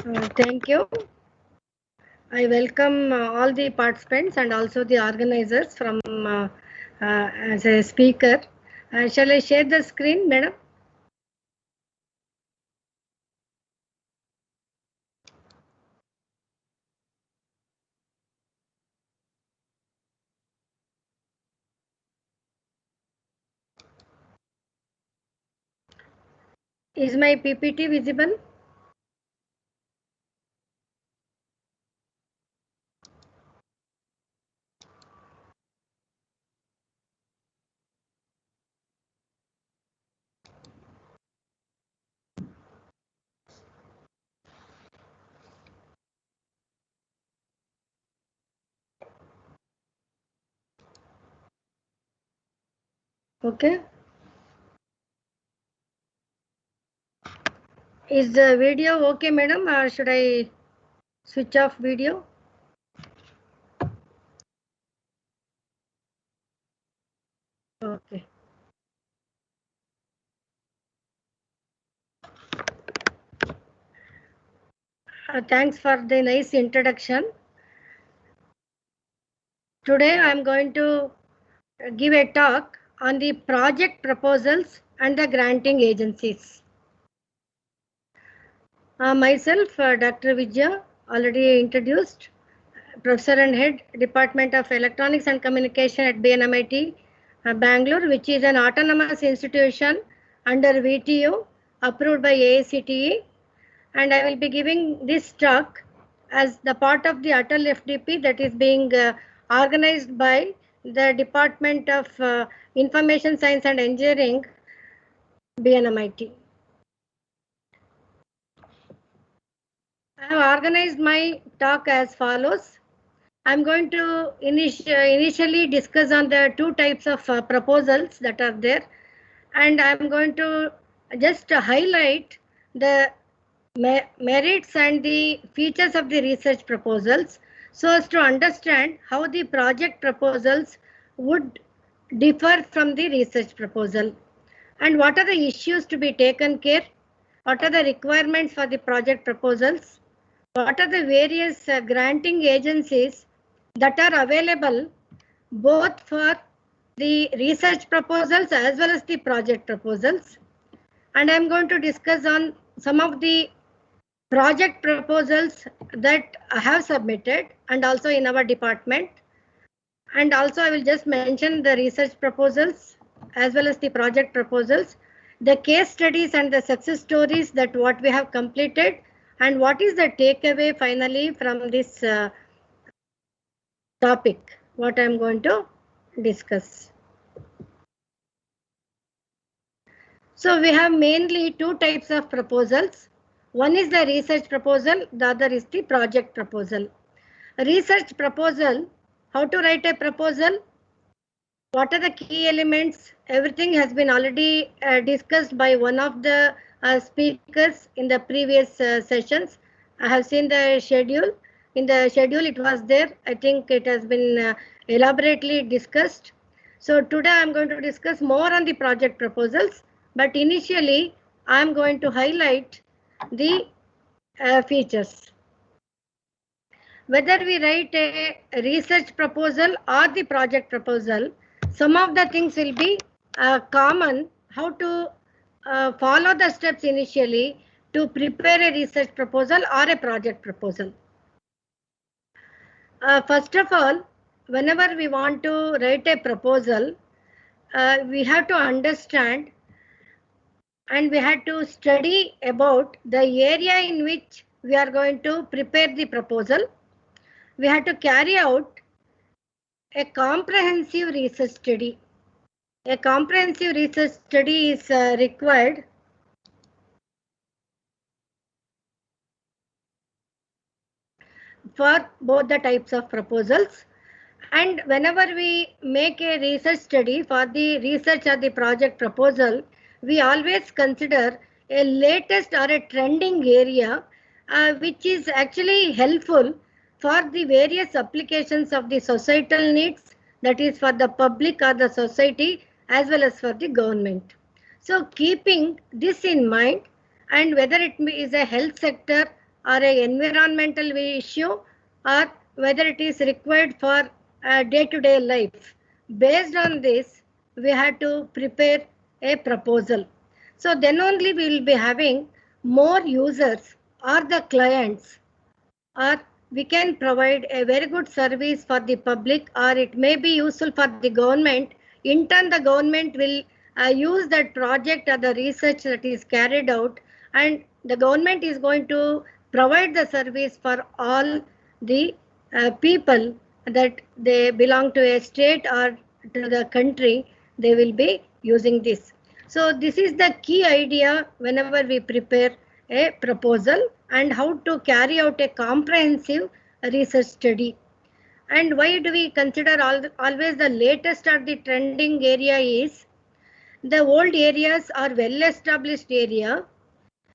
Thank you. I welcome all the participants and also the organizers from as a speaker. Shall I share the screen, madam? Is my PPT visible? Okay. Is the video okay, madam, or should I switch off video? Okay. Thanks for the nice introduction. Today I am going to give a talk on the project proposals and the granting agencies. Myself, Dr. Vijaya, already introduced, Professor and Head, Department of Electronics and Communication at BNMIT, Bangalore, which is an autonomous institution under VTU, approved by AICTE. And I will be giving this talk as the part of the Atal FDP that is being organized by the Department of Information Science and Engineering, BNMIT. I have organized my talk as follows. I'm going to initially discuss on the two types of proposals that are there, and I'm going to just highlight the merits and the features of the research proposals so as to understand how the project proposals would differ from the research proposal, and what are the issues to be taken care, what are the requirements for the project proposals, what are the various granting agencies that are available both for the research proposals as well as the project proposals. And I'm going to discuss on some of the project proposals that I have submitted and also in our department. And also I will just mention the research proposals as well as the project proposals, the case studies and the success stories that what we have completed, and what is the takeaway finally from this topic, what I am going to discuss. So we have mainly two types of proposals. One is the research proposal, the other is the project proposal. Research proposal, how to write a proposal, what are the key elements, everything has been already discussed by one of the speakers in the previous sessions. I have seen the schedule. In the schedule it was there. I think it has been elaborately discussed. So today I am going to discuss more on the project proposals, but initially I am going to highlight the features. Whether we write a research proposal or the project proposal, some of the things will be common, how to follow the steps initially to prepare a research proposal or a project proposal. First of all, whenever we want to write a proposal, we have to understand and we have to study about the area in which we are going to prepare the proposal. We have to carry out a comprehensive research study. A comprehensive research study is required for both the types of proposals. And whenever we make a research study for the research or the project proposal, we always consider a latest or a trending area which is actually helpful for the various applications of the societal needs, that is for the public or the society as well as for the government. So keeping this in mind, and whether it is a health sector or an environmental issue, or whether it is required for day-to-day life. Based on this, we have to prepare a proposal. So then only we will be having more users or the clients, or we can provide a very good service for the public, or it may be useful for the government. In turn, the government will use that project or the research that is carried out, and the government is going to provide the service for all the people that they belong to a state or to the country. They will be using this. So this is the key idea whenever we prepare a proposal, and how to carry out a comprehensive research study. And why do we consider always the latest or the trending area is the old areas are well established area.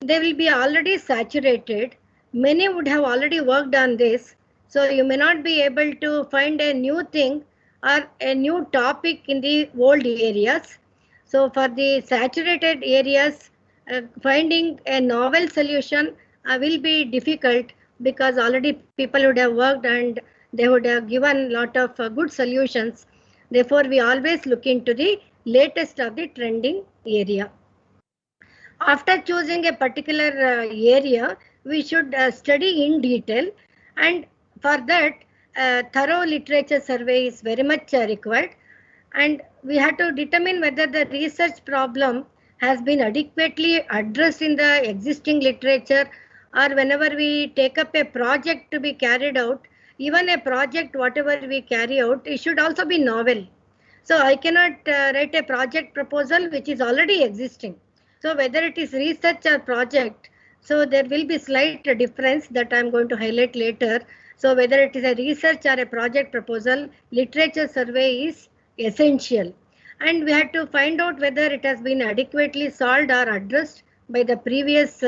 They will be already saturated. Many would have already worked on this. So you may not be able to find a new thing or a new topic in the old areas. So for the saturated areas, finding a novel solution will be difficult, because already people would have worked and they would have given lot of good solutions. Therefore, we always look into the latest of the trending area. After choosing a particular area, we should study in detail, and for that, thorough literature survey is very much required. And we have to determine whether the research problem has been adequately addressed in the existing literature, or whenever we take up a project to be carried out, even a project whatever we carry out, it should also be novel. So I cannot write a project proposal which is already existing. So whether it is research or project, so there will be slight difference that I am going to highlight later. So whether it is a research or a project proposal, literature survey is essential. And we have to find out whether it has been adequately solved or addressed by the previous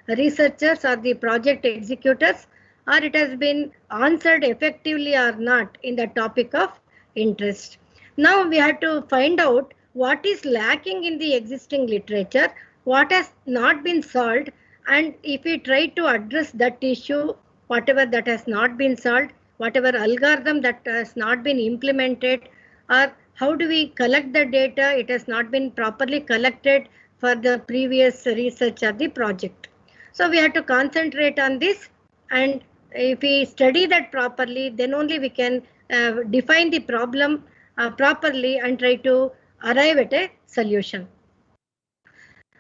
researchers or the project executors, or it has been answered effectively or not in the topic of interest. Now we have to find out what is lacking in the existing literature, what has not been solved, and if we try to address that issue, whatever that has not been solved, whatever algorithm that has not been implemented, or how do we collect the data, it has not been properly collected for the previous research or the project. So we have to concentrate on this, and if we study that properly, then only we can define the problem properly and try to arrive at a solution.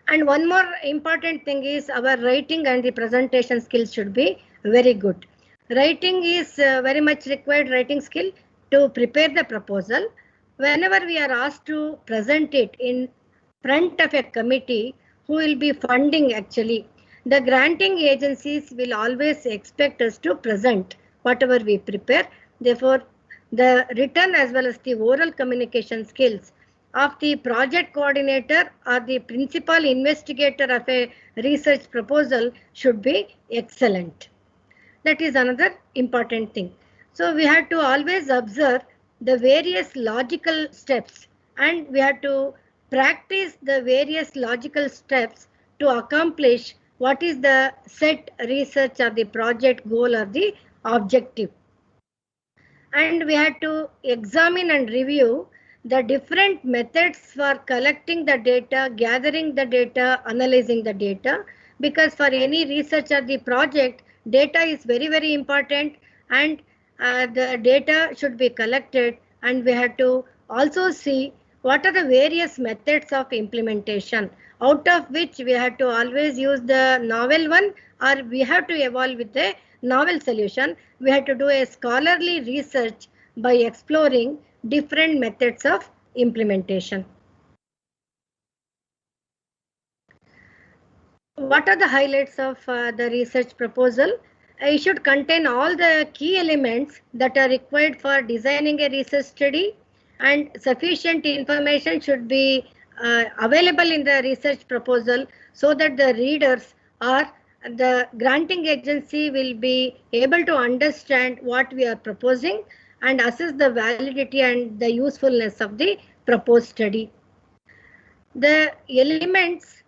And one more important thing is our writing and the presentation skills should be very good. Writing is very much required, writing skill, to prepare the proposal. Whenever we are asked to present it in front of a committee who will be funding, actually, the granting agencies will always expect us to present whatever we prepare. Therefore, the written as well as the oral communication skills of the project coordinator or the principal investigator of a research proposal should be excellent. That is another important thing. So we have to always observe the various logical steps, and we have to practice the various logical steps to accomplish what is the set research or the project goal or the objective. And we had to examine and review the different methods for collecting the data, gathering the data, analyzing the data, because for any research or the project, data is very, very important, and the data should be collected, and we have to also see what are the various methods of implementation, out of which we have to always use the novel one, or we have to evolve with a novel solution. We have to do a scholarly research by exploring different methods of implementation. What are the highlights of the research proposal? It should contain all the key elements that are required for designing a research study, and sufficient information should be available in the research proposal so that the readers or the granting agency will be able to understand what we are proposing and assess the validity and the usefulness of the proposed study. The elements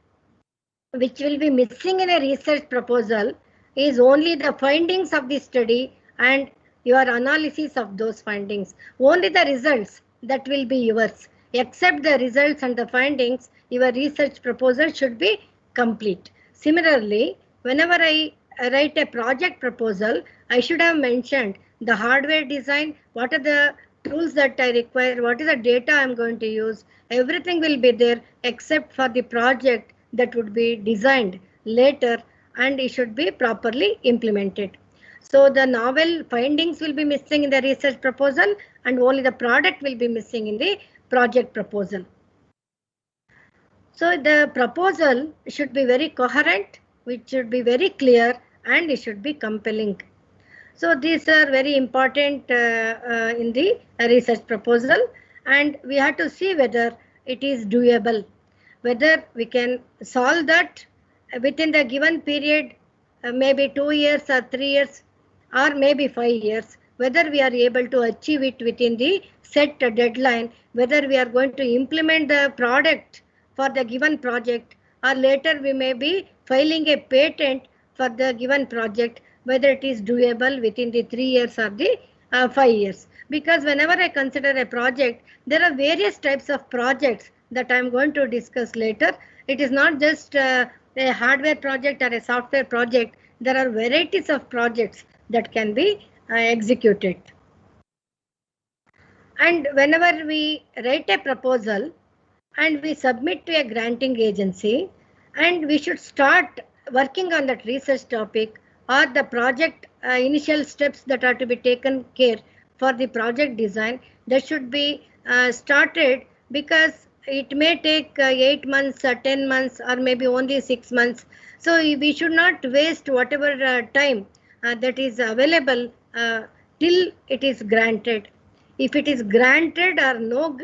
which will be missing in a research proposal is only the findings of the study and your analysis of those findings. Only the results that will be yours. Except the results and the findings, your research proposal should be complete. Similarly, whenever I write a project proposal, I should have mentioned the hardware design, what are the tools that I require, what is the data I'm going to use. Everything will be there except for the project that would be designed later, and it should be properly implemented. So the novel findings will be missing in the research proposal and only the product will be missing in the project proposal. So the proposal should be very coherent, which should be very clear, and it should be compelling. So these are very important in the research proposal, and we have to see whether it is doable, whether we can solve that within the given period, maybe 2 years or 3 years or maybe 5 years, whether we are able to achieve it within the set deadline, whether we are going to implement the product for the given project, or later we may be filing a patent for the given project, whether it is doable within the 3 years or the 5 years. Because whenever I consider a project, there are various types of projects that I am going to discuss later. It is not just a hardware project or a software project. There are varieties of projects that can be executed. And whenever we write a proposal and we submit to a granting agency, and we should start working on that research topic or the project initial steps that are to be taken care for the project design, that should be started, because it may take 8 months, 10 months, or maybe only 6 months. So we should not waste whatever time that is available till it is granted. If it is granted or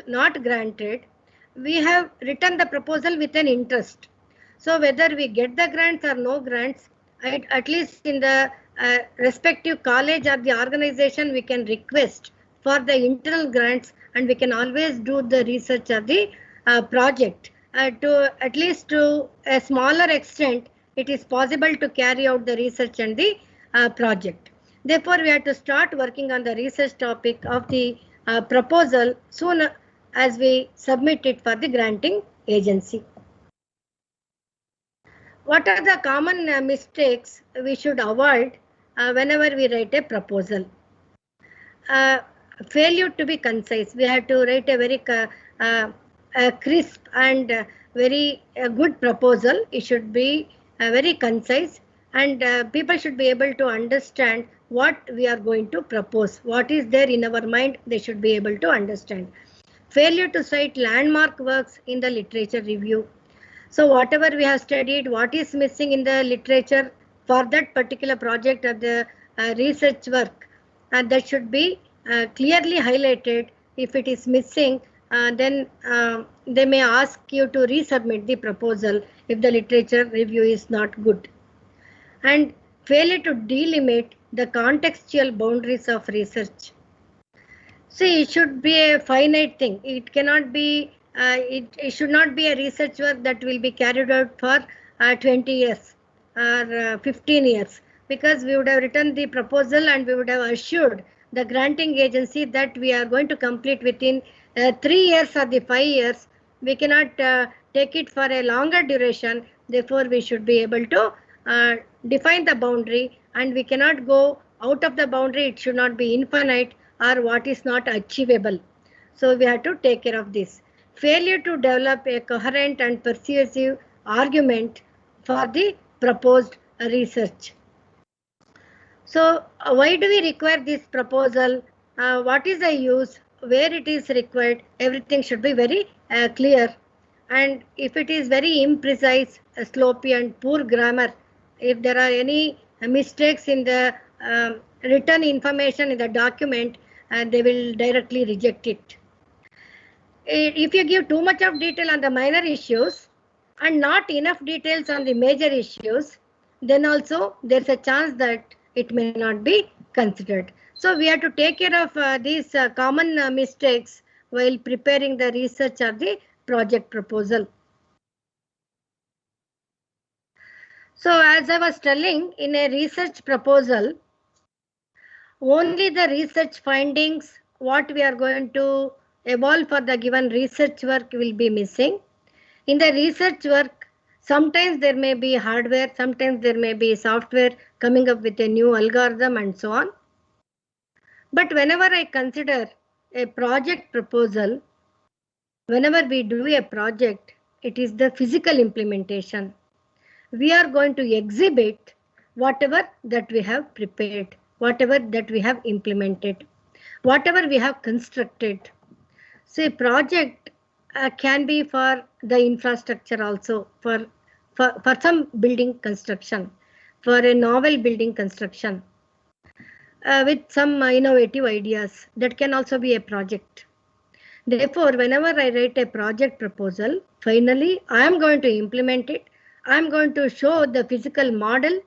not granted, we have written the proposal with an interest. So whether we get the grants or no grants, at least in the respective college or the organization, we can request for the internal grants, and we can always do the research of the project. To at least to a smaller extent, it is possible to carry out the research and the project. Therefore, we have to start working on the research topic of the proposal soon as we submit it for the granting agency. What are the common mistakes we should avoid whenever we write a proposal? Failure to be concise. We have to write a very crisp and very good proposal. It should be very concise, and people should be able to understand what we are going to propose. What is there in our mind, they should be able to understand. Failure to cite landmark works in the literature review. So whatever we have studied, what is missing in the literature for that particular project or the research work, that should be clearly highlighted. If it is missing, then they may ask you to resubmit the proposal if the literature review is not good. And failure to delimit the contextual boundaries of research. See, it should be a finite thing. It cannot be, it should not be a research work that will be carried out for 20 years or 15 years, because we would have written the proposal and we would have assured the granting agency that we are going to complete within 3 years or the 5 years. We cannot take it for a longer duration. Therefore, we should be able to define the boundary, and we cannot go out of the boundary. It should not be infinite or what is not achievable. So we have to take care of this. Failure to develop a coherent and persuasive argument for the proposed research. So why do we require this proposal? What is the use? Where it is required? Everything should be very clear. And if it is very imprecise, sloppy and poor grammar, if there are any mistakes in the written information in the document, they will directly reject it. If you give too much of detail on the minor issues and not enough details on the major issues, then also there's a chance that it may not be considered. So we have to take care of these common mistakes while preparing the research of the project proposal. So as I was telling, in a research proposal, only the research findings, what we are going to evolve for the given research work will be missing. In the research work, sometimes there may be hardware, sometimes there may be software coming up with a new algorithm and so on. But whenever I consider a project proposal, whenever we do a project, it is the physical implementation. We are going to exhibit whatever that we have prepared, whatever that we have implemented, whatever we have constructed. So a project can be for the infrastructure also, for some building construction, for a novel building construction, with some innovative ideas. That can also be a project. Therefore, whenever I write a project proposal, finally I am going to implement it. I am going to show the physical model,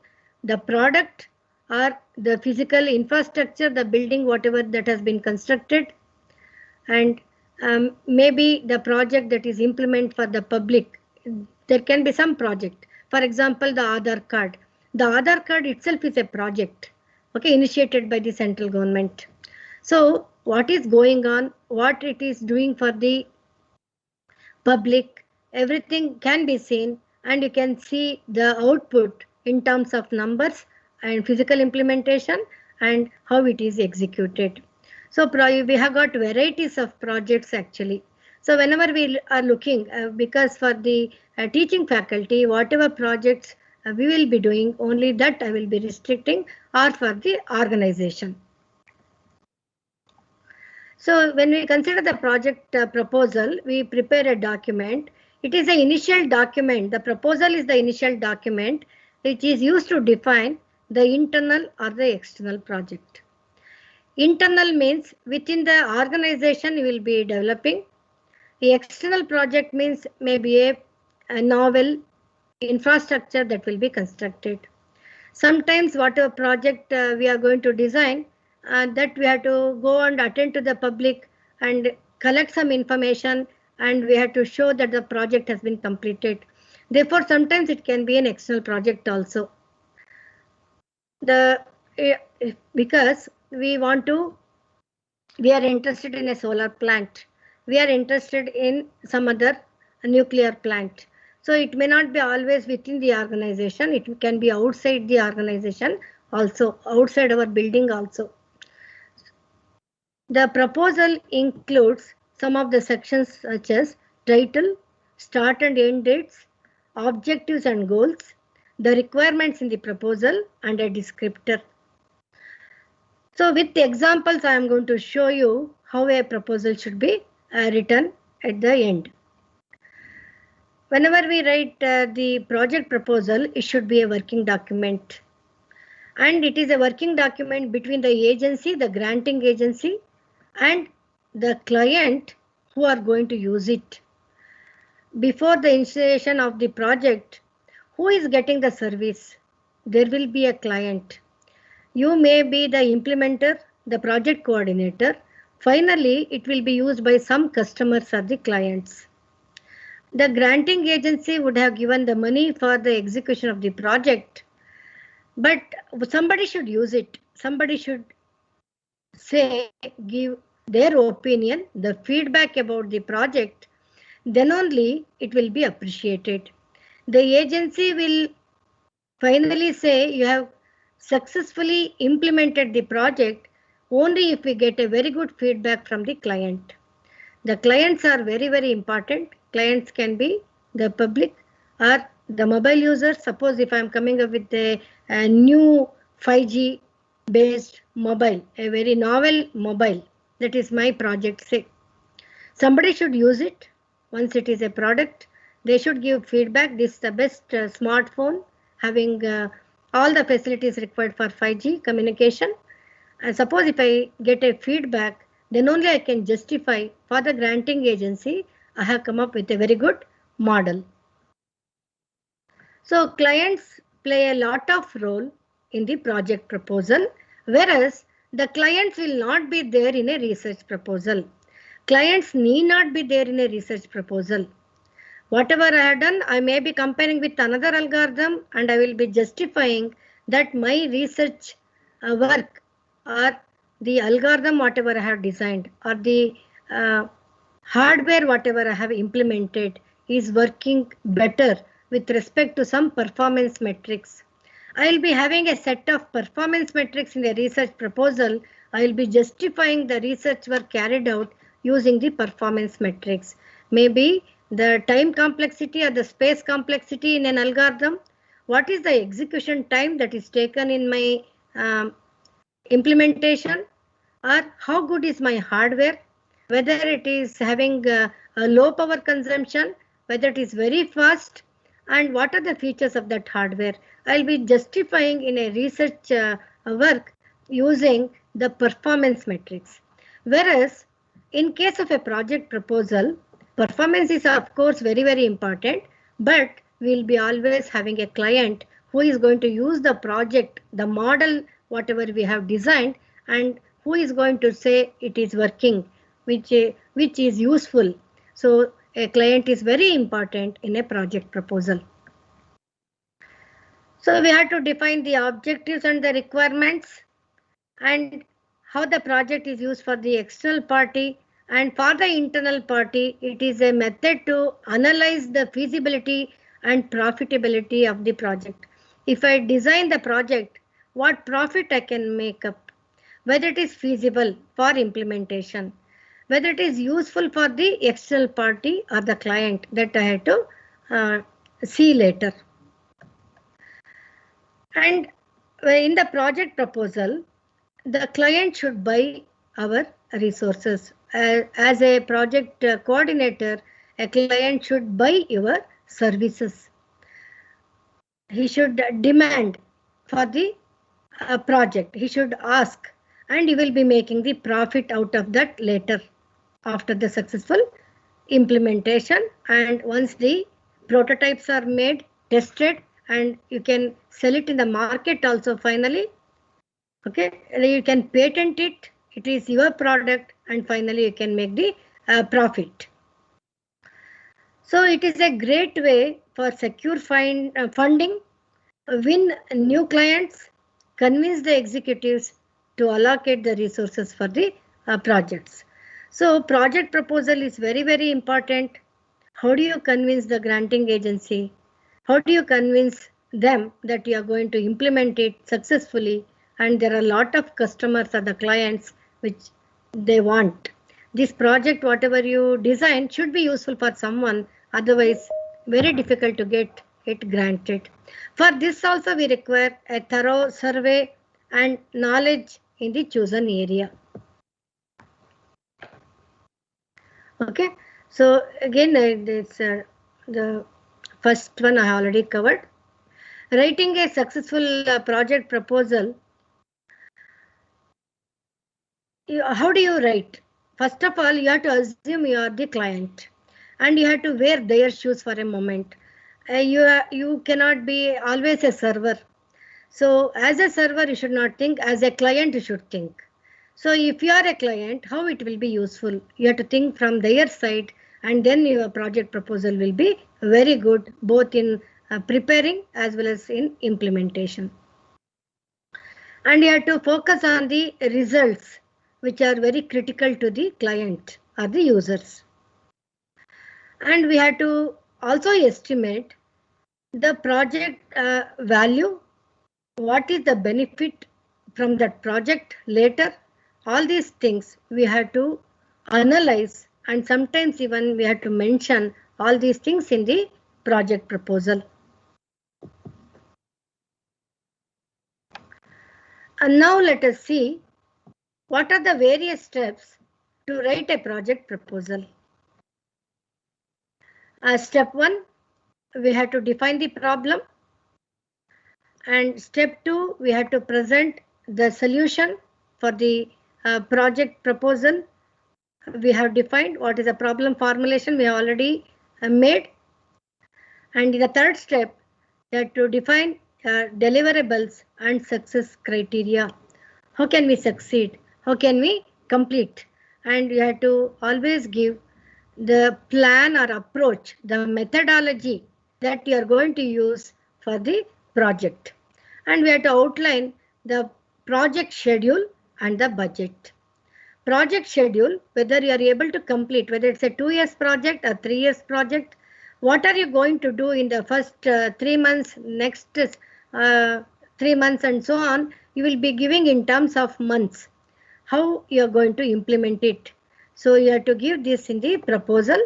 the product, or the physical infrastructure, the building, whatever that has been constructed, and maybe the project that is implemented for the public. There can be some project. For example, the Aadhaar card. The Aadhaar card itself is a project, okay, initiated by the central government. So what is going on, what it is doing for the public, everything can be seen, and you can see the output in terms of numbers and physical implementation and how it is executed. So we have got varieties of projects actually. So whenever we are looking, because for the teaching faculty, whatever projects we will be doing, only that I will be restricting, or for the organization. So when we consider the project proposal, we prepare a document. It is an initial document. The proposal is the initial document which is used to define the internal or the external project. Internal means within the organization you will be developing. The external project means maybe a novel infrastructure that will be constructed. Sometimes whatever project we are going to design, that we have to go and attend to the public and collect some information, and we have to show that the project has been completed. Therefore, sometimes it can be an external project also. Because we are interested in a solar plant. We are interested in some other nuclear plant. So it may not be always within the organization. It can be outside the organization also, outside our building also. The proposal includes some of the sections such as title, start and end dates, objectives and goals, the requirements in the proposal, and a descriptor. So with the examples, I am going to show you how a proposal should be written at the end. Whenever we write the project proposal, it should be a working document. And it is a working document between the agency, the granting agency, and the client who are going to use it. Before the initiation of the project, who is getting the service? There will be a client. You may be the implementer, the project coordinator. Finally, it will be used by some customers or the clients. The granting agency would have given the money for the execution of the project, but somebody should use it. Somebody should give their opinion, the feedback about the project. Then only it will be appreciated. The agency will finally say you have successfully implemented the project only if we get a very good feedback from the client. The clients are very, very important. Clients can be the public or the mobile users. Suppose if I'm coming up with a new 5G based mobile, a very novel mobile, that is my project, say. Somebody should use it. Once it is a product, they should give feedback. This is the best smartphone having all the facilities required for 5G communication. And suppose if I get a feedback, then only I can justify for the granting agency, I have come up with a very good model. So clients play a lot of role in the project proposal, whereas the clients will not be there in a research proposal. Clients need not be there in a research proposal. Whatever I have done, I may be comparing with another algorithm and I will be justifying that my research work or the algorithm whatever I have designed or the hardware whatever I have implemented is working better with respect to some performance metrics. I will be having a set of performance metrics in the research proposal. I will be justifying the research work carried out using the performance metrics. Maybe the time complexity or the space complexity in an algorithm. What is the execution time that is taken in my implementation, or how good is my hardware, whether it is having a low power consumption, whether it is very fast, and what are the features of that hardware. I'll be justifying in a research work using the performance metrics. Whereas in case of a project proposal, performance is of course very important, but we'll be always having a client who is going to use the project, the model, whatever we have designed, and who is going to say it is working, which is useful. So a client is very important in a project proposal. So we have to define the objectives and the requirements and how the project is used for the external party, and for the internal party it is a method to analyze the feasibility and profitability of the project. If I design the project, what profit I can make up, whether it is feasible for implementation, whether it is useful for the external party or the client, that I have to see later. And in the project proposal, the client should buy our resources. As a project coordinator, a client should buy your services. He should demand for the project. He should ask, and you will be making the profit out of that later after the successful implementation. And once the prototypes are made, tested, and you can sell it in the market also finally. Okay, you can patent it. It is your product, and finally you can make the profit. So it is a great way for secure funding, win new clients, convince the executives to allocate the resources for the projects. So project proposal is very important. How do you convince the granting agency? How do you convince them that you are going to implement it successfully? And there are a lot of customers or the clients which they want. This project, whatever you design, should be useful for someone, otherwise very difficult to get it granted. For this also we require a thorough survey and knowledge in the chosen area. Okay, so again it's the first one I already covered. Writing a successful project proposal. How do you write? First of all, you have to assume you are the client and you have to wear their shoes for a moment. You cannot be always a server. So as a server, you should not think. As a client, you should think. So if you are a client, how it will be useful? You have to think from their side, and then your project proposal will be very good, both in preparing as well as in implementation. And you have to focus on the results, which are very critical to the client or the users. And we have to also estimate the project value, what is the benefit from that project later. All these things we have to analyze, and sometimes even we have to mention all these things in the project proposal. And now let us see what are the various steps to write a project proposal. Step 1, we have to define the problem. And step 2, we have to present the solution for the project proposal. We have defined what is a problem formulation, we have already made. And in the third step, we have to define deliverables and success criteria. How can we succeed? How can we complete? And we have to always give the plan or approach, the methodology that you are going to use for the project. And we have to outline the project schedule and the budget. Project schedule, whether you are able to complete, whether it's a 2 years project or 3 years project, what are you going to do in the first 3 months, next 3 months and so on, you will be giving in terms of months, how you are going to implement it. So you have to give this in the proposal,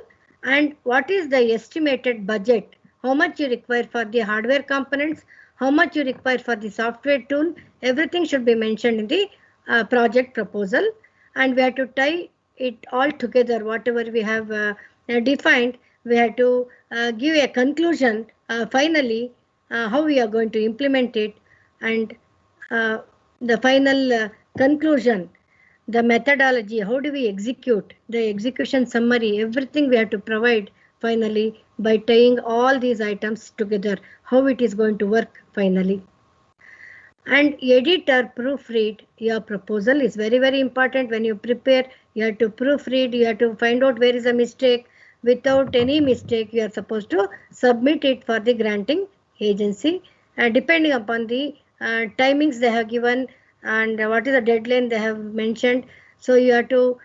and what is the estimated budget, how much you require for the hardware components, how much you require for the software tool, everything should be mentioned in the project proposal. And we have to tie it all together, whatever we have defined, we have to give a conclusion finally how we are going to implement it, and the final conclusion, the methodology, how do we execute, the execution summary, everything we have to provide finally by tying all these items together, how it is going to work finally. And edit or proofread your proposal is very, very important. When you prepare, you have to proofread, you have to find out where is a mistake. Without any mistake, you are supposed to submit it for the granting agency, depending upon the timings they have given and what is the deadline they have mentioned. So you have to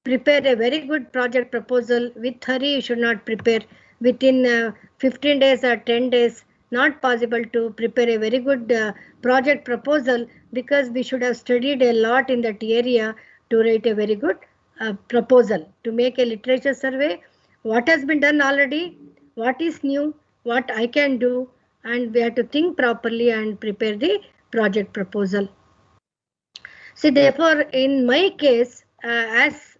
prepare a very good project proposal. With hurry, you should not prepare. Within 15 days or 10 days, not possible to prepare a very good project proposal, because we should have studied a lot in that area to write a very good proposal, to make a literature survey, what has been done already, what is new, what I can do, and we have to think properly and prepare the project proposal. So therefore, in my case, as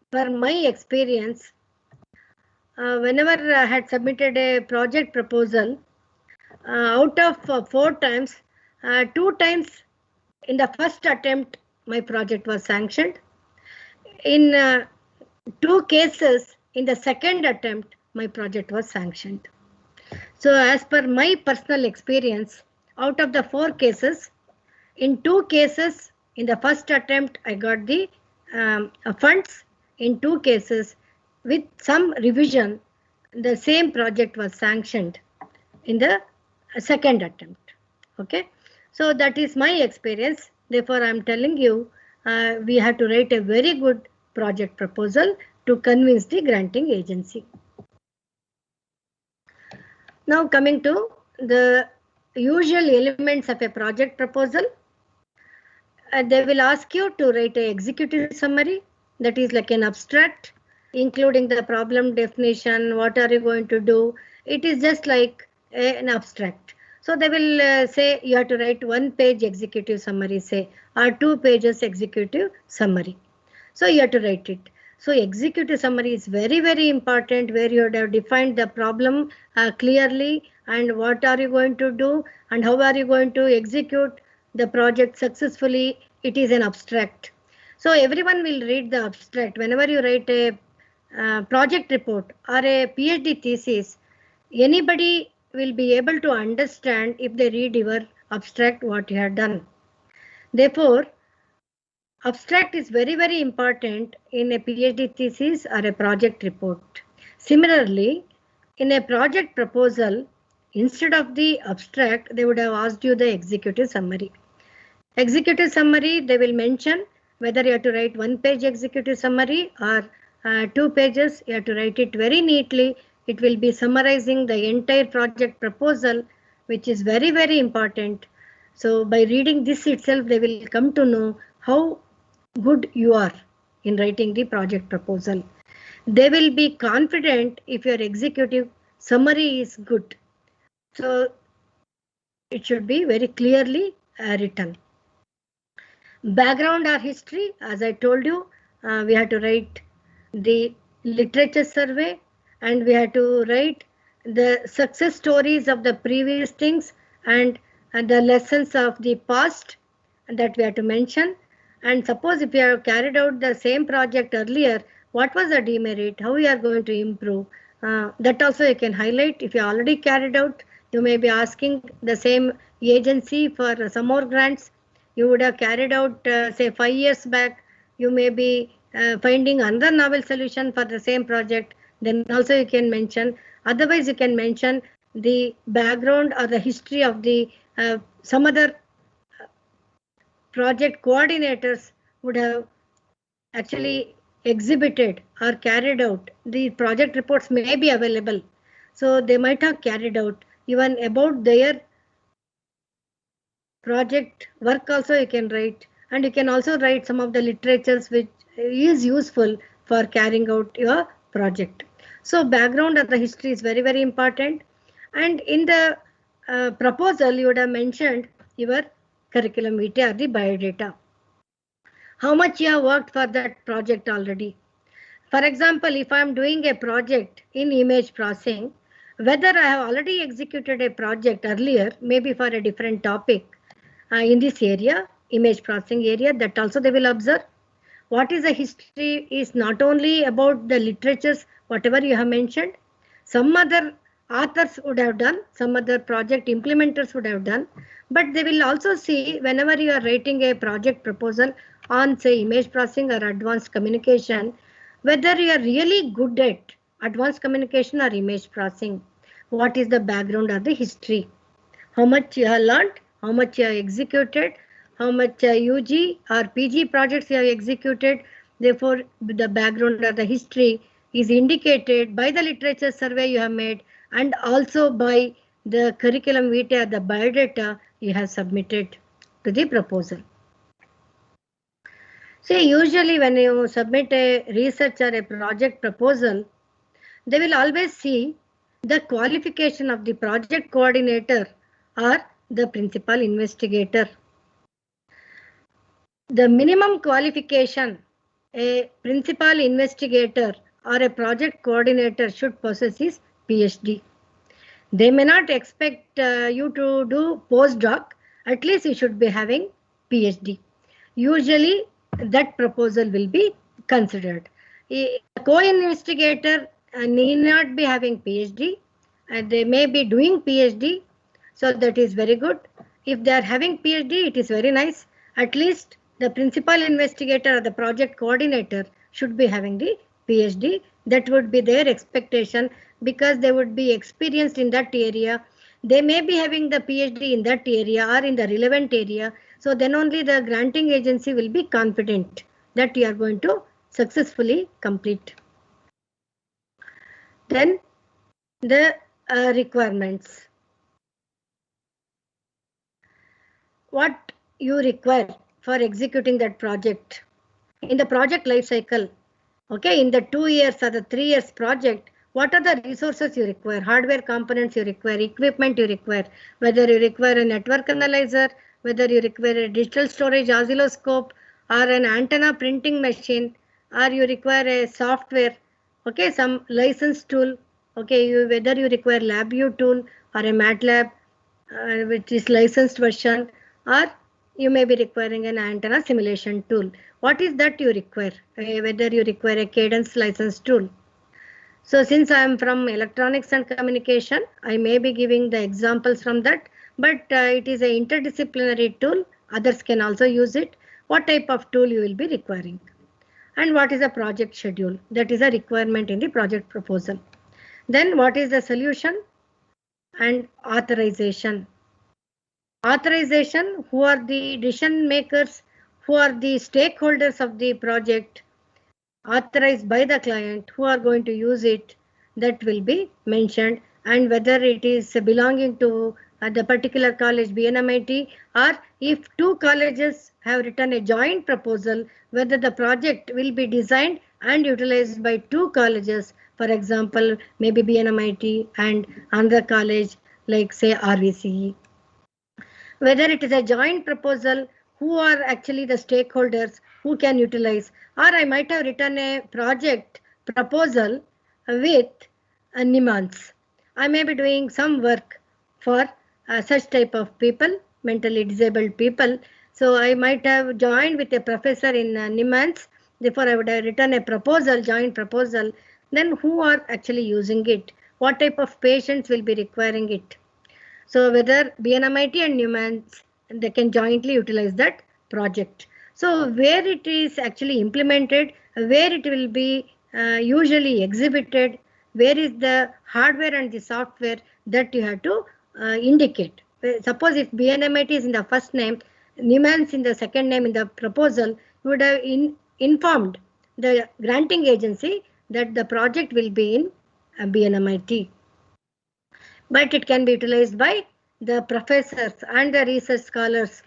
per my experience, whenever I had submitted a project proposal, out of 4 times, 2 times in the first attempt, my project was sanctioned. In 2 cases, in the second attempt, my project was sanctioned. So as per my personal experience, out of the 4 cases, in 2 cases, in the first attempt, I got the funds. In 2 cases, with some revision, the same project was sanctioned in the second attempt. Okay, so that is my experience. Therefore, I am telling you, we have to write a very good project proposal to convince the granting agency. Now coming to the usual elements of a project proposal, they will ask you to write an executive summary, that is like an abstract, including the problem definition, what are you going to do. It is just like an abstract. So they will say you have to write 1 page executive summary, say, or 2 pages executive summary. So you have to write it. So executive summary is very, very important, where you have defined the problem clearly, and what are you going to do and how are you going to execute the project successfully. It is an abstract. So everyone will read the abstract. Whenever you write a project report or a PhD thesis, anybody will be able to understand if they read your abstract what you have done. Therefore, abstract is very, very important in a PhD thesis or a project report. Similarly, in a project proposal, instead of the abstract, they would have asked you the executive summary. Executive summary, they will mention whether you have to write 1 page executive summary or 2 pages. You have to write it very neatly. It will be summarizing the entire project proposal, which is very, very important. So by reading this itself, they will come to know how good you are in writing the project proposal. They will be confident if your executive summary is good. So it should be very clearly written. Background or history, as I told you, we have to write the literature survey, and we have to write the success stories of the previous things and the lessons of the past that we have to mention. And suppose if you have carried out the same project earlier, what was the demerit, how we are going to improve, that also you can highlight. If you already carried out, you may be asking the same agency for some more grants. You would have carried out say 5 years back, you may be finding another novel solution for the same project, then also you can mention. Otherwise, you can mention the background or the history of the some other project coordinators would have actually exhibited or carried out. The project reports may be available. So they might have carried out even about their project work also you can write. And you can also write some of the literatures which is useful for carrying out your project. So background of the history is very, very important. And in the proposal, you would have mentioned your curriculum vitae or the biodata. How much you have worked for that project already. For example, if I am doing a project in image processing, whether I have already executed a project earlier, maybe for a different topic in this area, image processing area, that also they will observe. What is the history is not only about the literatures, whatever you have mentioned, some other authors would have done, some other project implementers would have done, but they will also see whenever you are writing a project proposal on, say, image processing or advanced communication, whether you are really good at advanced communication or image processing, what is the background or the history, how much you have learned, how much you have executed, how much UG or PG projects you have executed. Therefore, the background or the history is indicated by the literature survey you have made and also by the curriculum vitae, the biodata you have submitted to the proposal. See, usually when you submit a research or a project proposal, they will always see the qualification of the project coordinator or the principal investigator. The minimum qualification a principal investigator or a project coordinator should possess is PhD. They may not expect you to do postdoc, at least you should be having PhD. Usually that proposal will be considered. A co-investigator need not be having PhD, and they may be doing PhD, so that is very good. If they are having PhD, it is very nice. At least the principal investigator or the project coordinator should be having the PhD. That would be their expectation because they would be experienced in that area. They may be having the PhD in that area or in the relevant area. So then only the granting agency will be confident that you are going to successfully complete. Then the requirements. What you require for executing that project in the project life cycle. Okay, in the 2 years or the 3 years project, what are the resources you require? Hardware components you require, equipment you require, whether you require a network analyzer, whether you require a digital storage oscilloscope or an antenna printing machine, or you require a software, okay, some license tool, okay, whether you require LabVIEW tool or a MATLAB, which is licensed version, or you may be requiring an antenna simulation tool. What is that you require? Whether you require a Cadence license tool. So since I am from electronics and communication, I may be giving the examples from that, but it is an interdisciplinary tool. Others can also use it. What type of tool you will be requiring? And what is a project schedule? That is a requirement in the project proposal. Then what is the solution? And authorization. Authorization, who are the decision makers, who are the stakeholders of the project, authorized by the client, who are going to use it, that will be mentioned, and whether it is belonging to the particular college BNMIT, or if two colleges have written a joint proposal, whether the project will be designed and utilized by two colleges, for example, maybe BNMIT and another college like say RVCE. Whether it is a joint proposal, who are actually the stakeholders who can utilize, or I might have written a project proposal with NIMHANS. I may be doing some work for such type of people, mentally disabled people. So I might have joined with a professor in NIMHANS. Therefore, I would have written a proposal, joint proposal. Then who are actually using it? What type of patients will be requiring it? So whether BNMIT and NIMHANS, they can jointly utilize that project. So where it is actually implemented, where it will be usually exhibited, where is the hardware and the software, that you have to indicate. Suppose if BNMIT is in the first name, NIMHANS in the second name in the proposal, you would have informed the granting agency that the project will be in BNMIT. But it can be utilized by the professors and the research scholars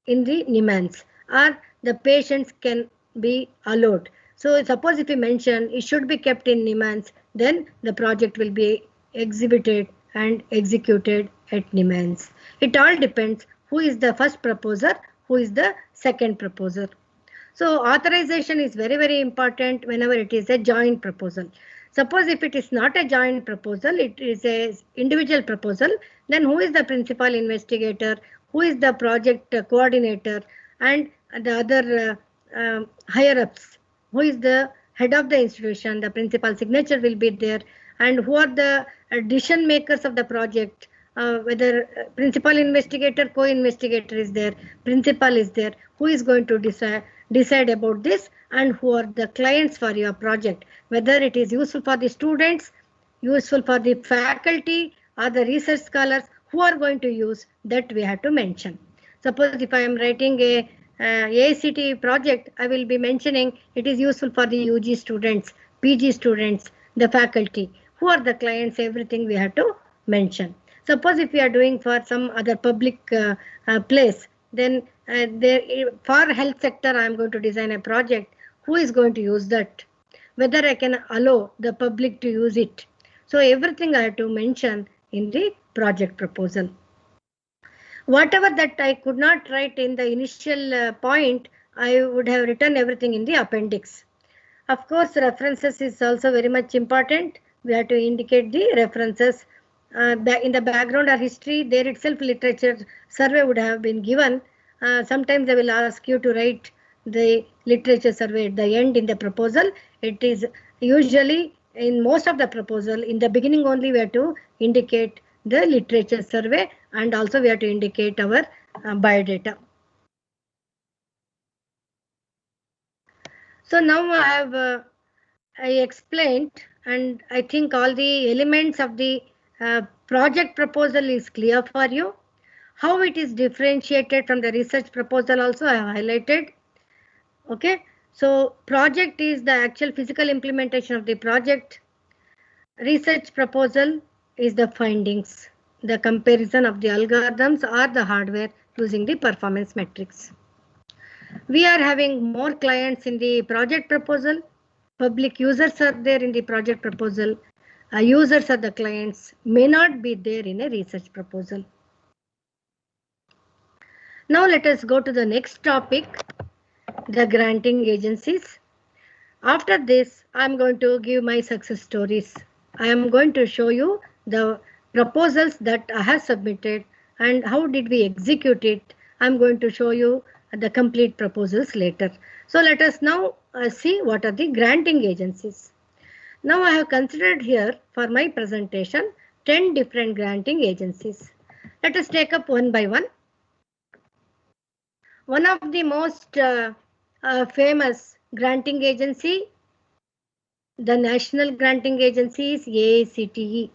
in the NIMHANS, or the patients can be allowed. So suppose if we mention it should be kept in NIMHANS, then the project will be exhibited and executed at NIMHANS. It all depends who is the first proposer, who is the second proposer. So authorization is very, very important whenever it is a joint proposal. Suppose if it is not a joint proposal, it is a individual proposal, then who is the principal investigator, who is the project coordinator, and the other higher ups, who is the head of the institution, the principal signature will be there, and who are the decision makers of the project, whether principal investigator, co-investigator is there, principal is there, who is going to decide about this, and who are the clients for your project, whether it is useful for the students, useful for the faculty, or the research scholars, who are going to use, that we have to mention. Suppose if I am writing a AICTE project, I will be mentioning it is useful for the UG students, PG students, the faculty, who are the clients, everything we have to mention. Suppose if we are doing for some other public place, then for health sector I am going to design a project, who is going to use that, whether I can allow the public to use it. So everything I have to mention in the project proposal. Whatever that I could not write in the initial point, I would have written everything in the appendix. Of course, references is also very much important. We have to indicate the references. In the background or history, there itself literature survey would have been given. Sometimes they will ask you to write the literature survey at the end in the proposal. It is usually in most of the proposal, in the beginning only we have to indicate the literature survey, and also we have to indicate our biodata. So now I explained, and I think all the elements of the project proposal is clear for you. How it is differentiated from the research proposal also I have highlighted. Okay, so project is the actual physical implementation of the project. Research proposal is the findings, the comparison of the algorithms or the hardware using the performance metrics. We are having more clients in the project proposal. Public users are there in the project proposal. Users are the clients, may not be there in a research proposal. Now let us go to the next topic, the granting agencies. After this, I am going to give my success stories. I am going to show you the proposals that I have submitted and how did we execute it. I am going to show you the complete proposals later. So let us now see what are the granting agencies. Now I have considered here for my presentation 10 different granting agencies. Let us take up one by one. One of the most famous granting agency, the National Granting Agency, is AICTE,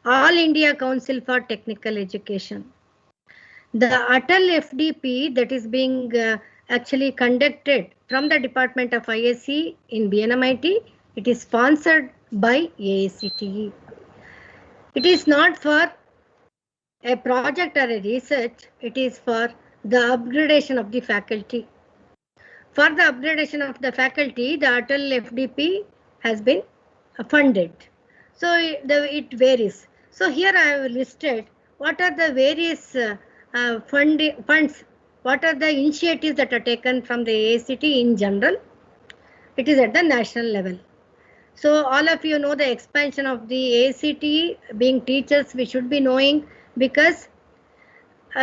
All India Council for Technical Education. The Atal FDP that is being actually conducted from the Department of ISC in BNMIT, it is sponsored by AICTE. It is not for a project or a research, it is for the upgradation of the faculty. For the upgradation of the faculty, the Atal FDP has been funded. So it varies. So here I have listed what are the various funds, what are the initiatives that are taken from the AICTE in general. It is at the national level. So all of you know the expansion of the AICTE. Being teachers, we should be knowing, because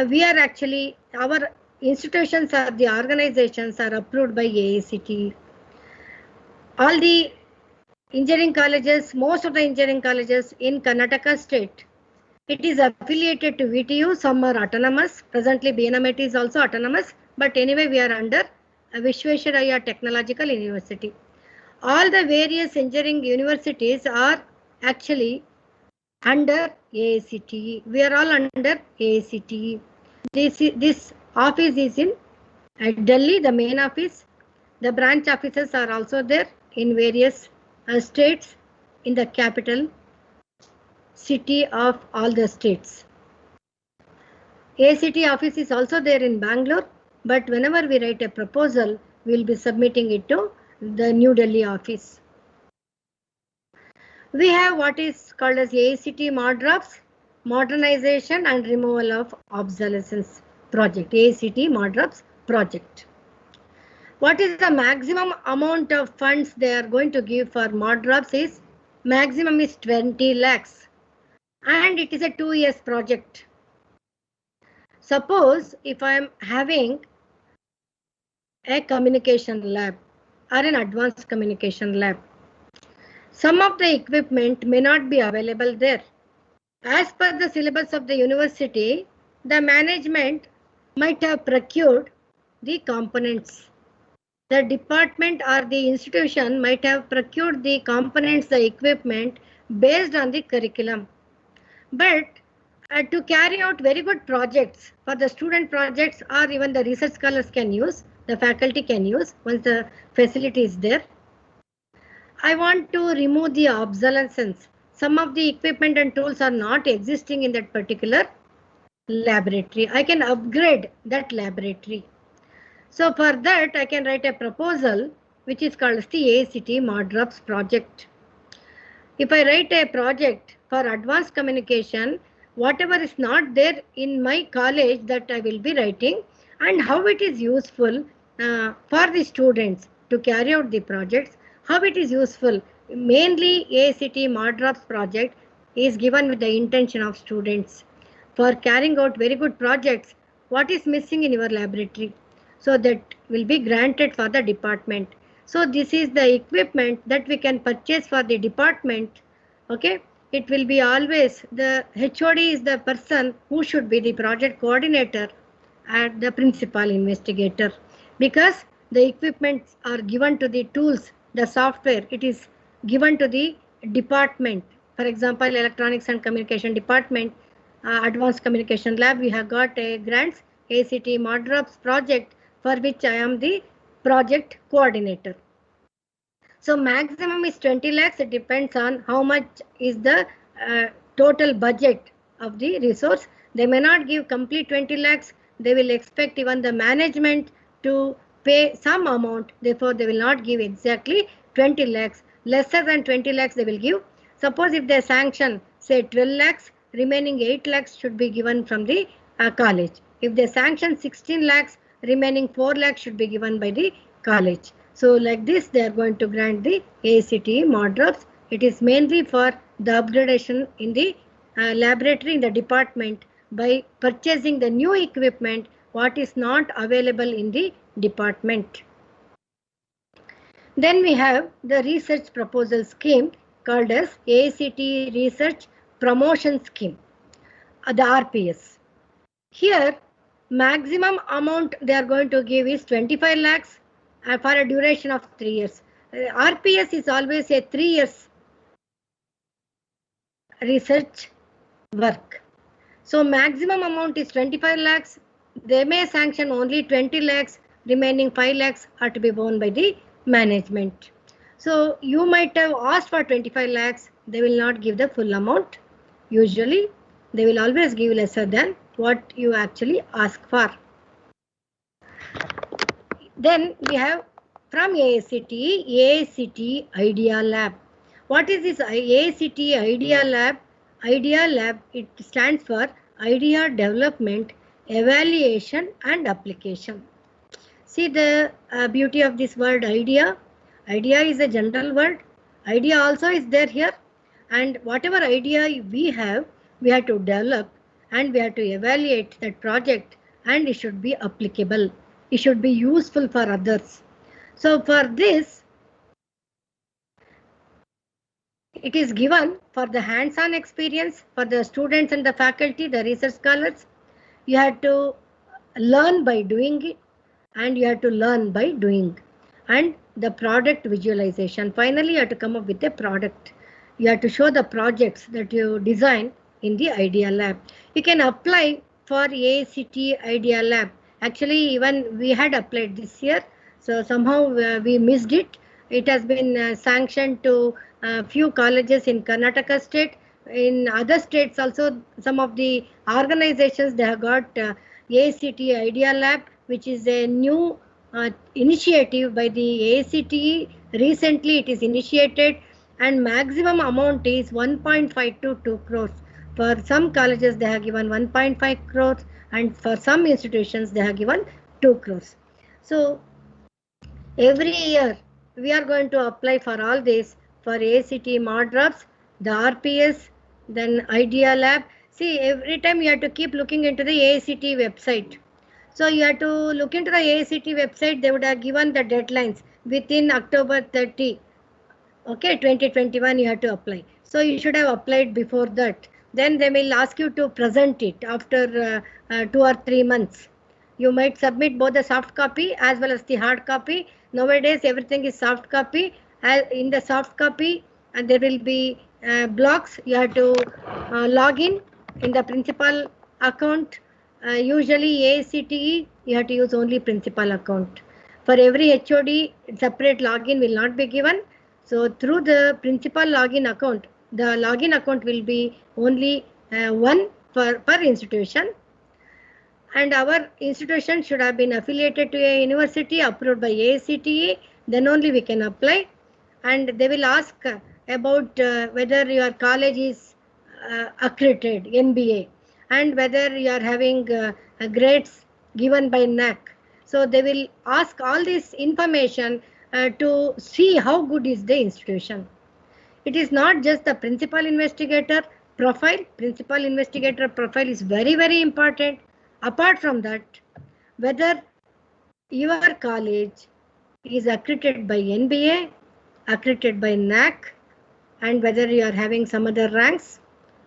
we are actually, our institutions or the organizations are approved by AICTE. All the engineering colleges, most of the engineering colleges in Karnataka state, it is affiliated to VTU, some are autonomous. Presently BNMIT is also autonomous, but anyway we are under Visvesvaraya Technological University. All the various engineering universities are actually under AICTE. We are all under AICTE. This office is in Delhi, the main office. The branch offices are also there in various states in the capital city of all the states. AICTE office is also there in Bangalore, but whenever we write a proposal, we will be submitting it to the New Delhi office. We have what is called as AICTE ModROPS, Modernization and Removal of Obsolescence Project, AICTE ModROPS project. What is the maximum amount of funds they are going to give for ModROPS is maximum is 20 lakhs and it is a 2 years project. Suppose if I am having a communication lab or an advanced communication lab, some of the equipment may not be available there. As per the syllabus of the university, the management might have procured the components. The department or the institution might have procured the components, the equipment based on the curriculum. But to carry out very good projects for the student projects or even the research scholars can use, the faculty can use once the facility is there. I want to remove the obsolescence. Some of the equipment and tools are not existing in that particular laboratory. I can upgrade that laboratory. So for that, I can write a proposal which is called the AICTE ModROPS project. If I write a project for advanced communication, whatever is not there in my college that I will be writing and how it is useful for the students to carry out the projects, how it is useful. Mainly AICTE ModROPS project is given with the intention of students for carrying out very good projects. What is missing in your laboratory? So that will be granted for the department. So this is the equipment that we can purchase for the department. Okay, it will be always the HOD is the person who should be the project coordinator and the principal investigator, because the equipments are given to the tools, the software, it is given to the department. For example, electronics and communication department, advanced communication lab, we have got a grants AICTE ModROPS project for which I am the project coordinator. So maximum is 20 lakhs. It depends on how much is the total budget of the resource. They may not give complete 20 lakhs. They will expect even the management to pay some amount. Therefore, they will not give exactly 20 lakhs. Lesser than 20 lakhs they will give. Suppose if they sanction say 12 lakhs, remaining 8 lakhs should be given from the college. If they sanction 16 lakhs, remaining 4 lakhs should be given by the college. So like this, they are going to grant the AICTE ModROPS. It is mainly for the upgradation in the laboratory in the department by purchasing the new equipment what is not available in the department. Then we have the research proposal scheme called as AICTE Research Promotion Scheme, the RPS. Here, maximum amount they are going to give is 25 lakhs for a duration of 3 years. RPS is always a 3 years research work. So maximum amount is 25 lakhs. They may sanction only 20 lakhs. Remaining 5 lakhs are to be borne by the management. So you might have asked for 25 lakhs. They will not give the full amount. Usually they will always give lesser than what you actually ask for. Then we have from AICTE Idea Lab. What is this AICTE Idea Lab? Idea Lab, it stands for Idea Development, Evaluation and Application. See the beauty of this word idea. Idea is a general word. Idea also is there here. And whatever idea we have to develop and we have to evaluate that project, and it should be applicable. It should be useful for others. So for this, it is given for the hands-on experience for the students and the faculty, the research scholars. You have to learn by doing it. and you have to learn by doing. And the product visualization. Finally, you have to come up with a product. You have to show the projects that you design in the Idea Lab. You can apply for AICTE Idea Lab. Actually, even we had applied this year, so somehow we missed it. It has been sanctioned to a few colleges in Karnataka state. In other states also, some of the organizations, they have got AICTE Idea Lab, which is a new initiative by the AICTE. Recently it is initiated, and maximum amount is 1.5 to 2 crores. For some colleges they have given 1.5 crores, and for some institutions they have given 2 crores. So every year we are going to apply for all this, for AICTE ModDrops, the RPS, then Idea Lab. See, every time you have to keep looking into the AICTE website. So you have to look into the AICTE website. They would have given the deadlines within October 30. Okay, 2021 you have to apply. So you should have applied before that. Then they will ask you to present it after 2 or 3 months. You might submit both the soft copy as well as the hard copy. Nowadays everything is soft copy. In the soft copy, and there will be blocks. You have to log in the principal account. Usually AICTE, you have to use only principal account. For every HOD, separate login will not be given. So through the principal login account, the login account will be only one per institution. And our institution should have been affiliated to a university approved by AICTE, then only we can apply. And they will ask about whether your college is accredited, NBA, and whether you are having grades given by NAC. So they will ask all this information to see how good is the institution. It is not just the principal investigator profile. Principal investigator profile is very, very important. Apart from that, whether your college is accredited by NBA, accredited by NAC, and whether you are having some other ranks,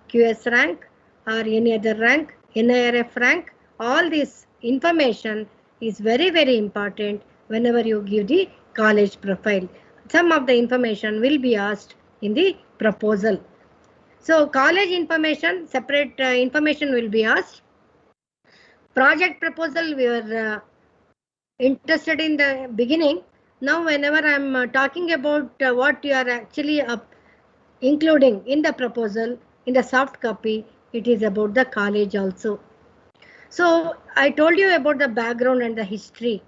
QS rank or any other rank, NIRF rank, all this information is very, very important whenever you give the college profile. Some of the information will be asked in the proposal. So college information, separate information will be asked. Project proposal, we were interested in the beginning. Now whenever I'm talking about what you are actually including in the proposal, in the soft copy, it is about the college also. So I told you about the background and the history.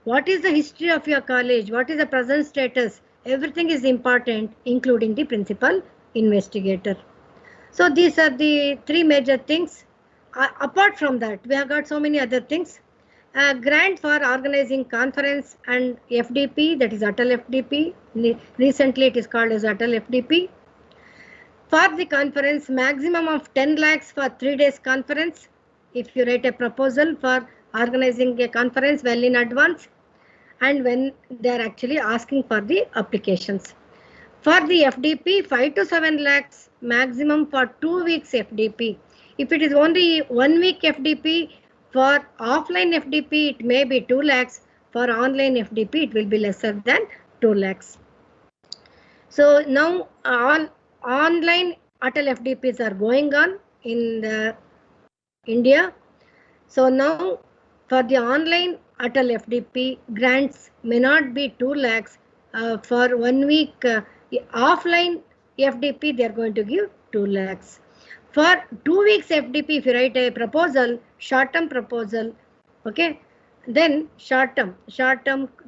What is the history of your college? What is the present status? Everything is important, including the principal investigator. So these are the three major things. Apart from that, we have got so many other things. Grant for organizing conference and FDP, that is Atal FDP. Recently it is called as Atal FDP. For the conference, maximum of 10 lakhs for 3 days conference. If you write a proposal for organizing a conference well in advance, and when they are actually asking for the applications. For the FDP, 5 to 7 lakhs maximum for 2 weeks FDP. If it is only 1 week FDP, for offline FDP, it may be 2 lakhs. For online FDP, it will be lesser than 2 lakhs. So now all online Atal FDPs are going on in India. So now for the online Atal FDP, grants may not be 2 lakhs. For 1 week offline FDP, they are going to give 2 lakhs. For 2 weeks FDP, if you write a proposal, short-term proposal, okay, then short-term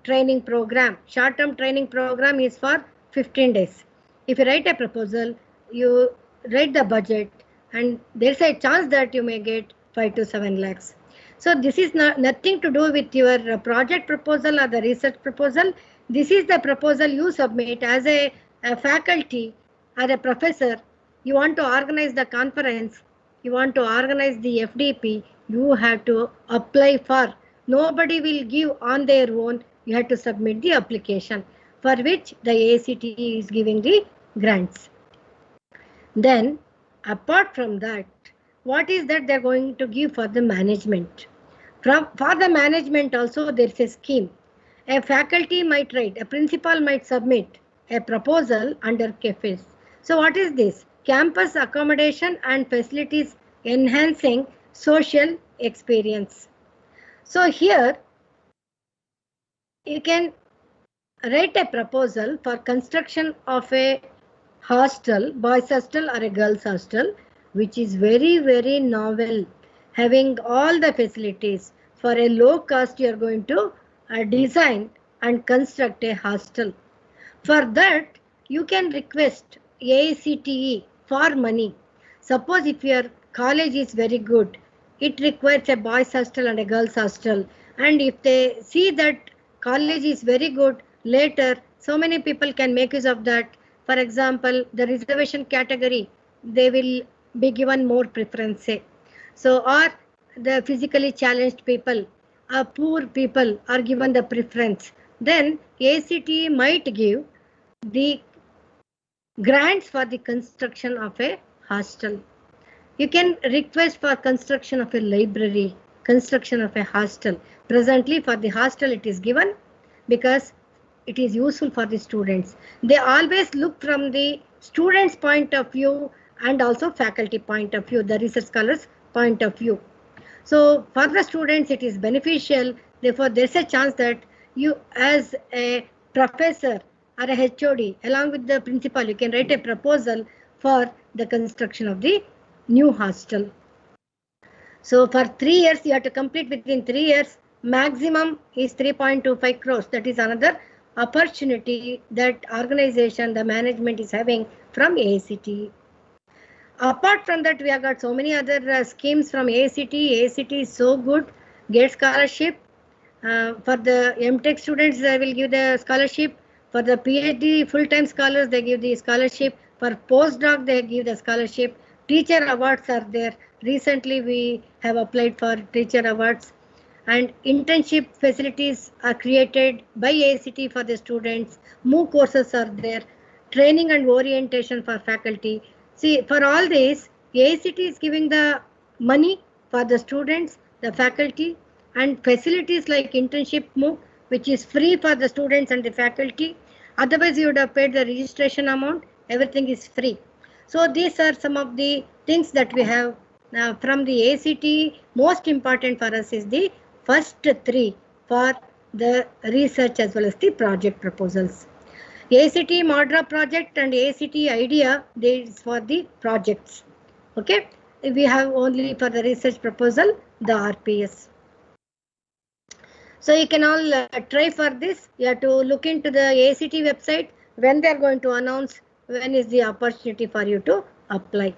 training program. Short-term training program is for 15 days. If you write a proposal, you write the budget, and there's a chance that you may get 5 to 7 lakhs. So this is nothing to do with your project proposal or the research proposal. This is the proposal you submit as a faculty or a professor. You want to organize the conference, you want to organize the FDP, you have to apply for. Nobody will give on their own. You have to submit the application, for which the AICTE is giving the grants. Then apart from that, what is that they're going to give for the management? For the management also there is a scheme. A faculty might write, a principal might submit a proposal under CAFES. So what is this? Campus accommodation and facilities enhancing social experience. So here you can write a proposal for construction of a hostel, boys hostel or a girls hostel, which is very novel, having all the facilities. For a low cost you are going to design and construct a hostel. For that you can request AICTE for money. Suppose if your college is very good, it requires a boys hostel and a girls hostel, and if they see that college is very good, later so many people can make use of that. For example, the reservation category, they will be given more preference, say. So, or the physically challenged people, poor people are given the preference. Then AICTE might give the grants for the construction of a hostel. You can request for construction of a library, construction of a hostel. Presently for the hostel it is given because it is useful for the students. They always look from the students' point of view and also faculty point of view, the research scholars point of view. So for the students it is beneficial. Therefore there's a chance that you as a professor or a HOD along with the principal, you can write a proposal for the construction of the new hostel. So for 3 years you have to complete within 3 years. Maximum is 3.25 crores. That is another opportunity that organization, the management is having from AICTE. Apart from that, we have got so many other schemes from AICTE. AICTE is so good. Get scholarship. For the MTech students, they will give the scholarship. For the PhD full-time scholars, they give the scholarship. For postdoc, they give the scholarship. Teacher awards are there. Recently, we have applied for teacher awards. And internship facilities are created by AICTE for the students. MOOC courses are there. Training and orientation for faculty. See, for all this, AICTE is giving the money for the students, the faculty, and facilities like internship MOOC, which is free for the students and the faculty. Otherwise, you would have paid the registration amount. Everything is free. So these are some of the things that we have from the AICTE. Most important for us is the first 3 for the research as well as the project proposals. AICTE Modera project and AICTE IDEA, this for the projects. Okay, we have only for the research proposal the RPS. So you can all try for this. You have to look into the AICTE website when they are going to announce when is the opportunity for you to apply.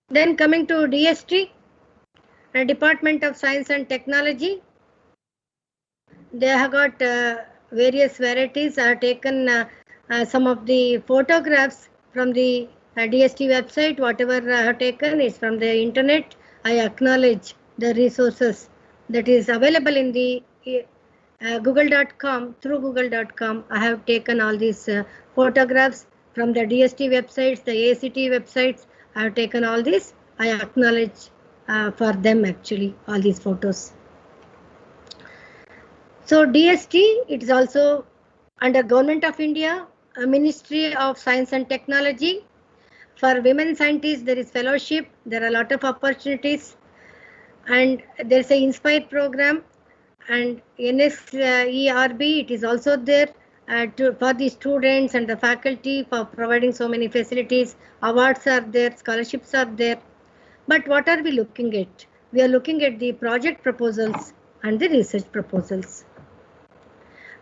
Then coming to DST, Department of Science and Technology. They have got various varieties. I have taken some of the photographs from the DST website. Whatever I have taken is from the internet. I acknowledge the resources that is available in the google.com. Through google.com, I have taken all these photographs from the DST websites, the AICTE websites. I have taken all these. I acknowledge for them actually all these photos. So DST, it is also under Government of India, Ministry of Science and Technology. For women scientists, there is fellowship. There are a lot of opportunities, and there is an Inspire program, and NSERB. It is also there for the students and the faculty for providing so many facilities. Awards are there, scholarships are there. But what are we looking at? We are looking at the project proposals and the research proposals.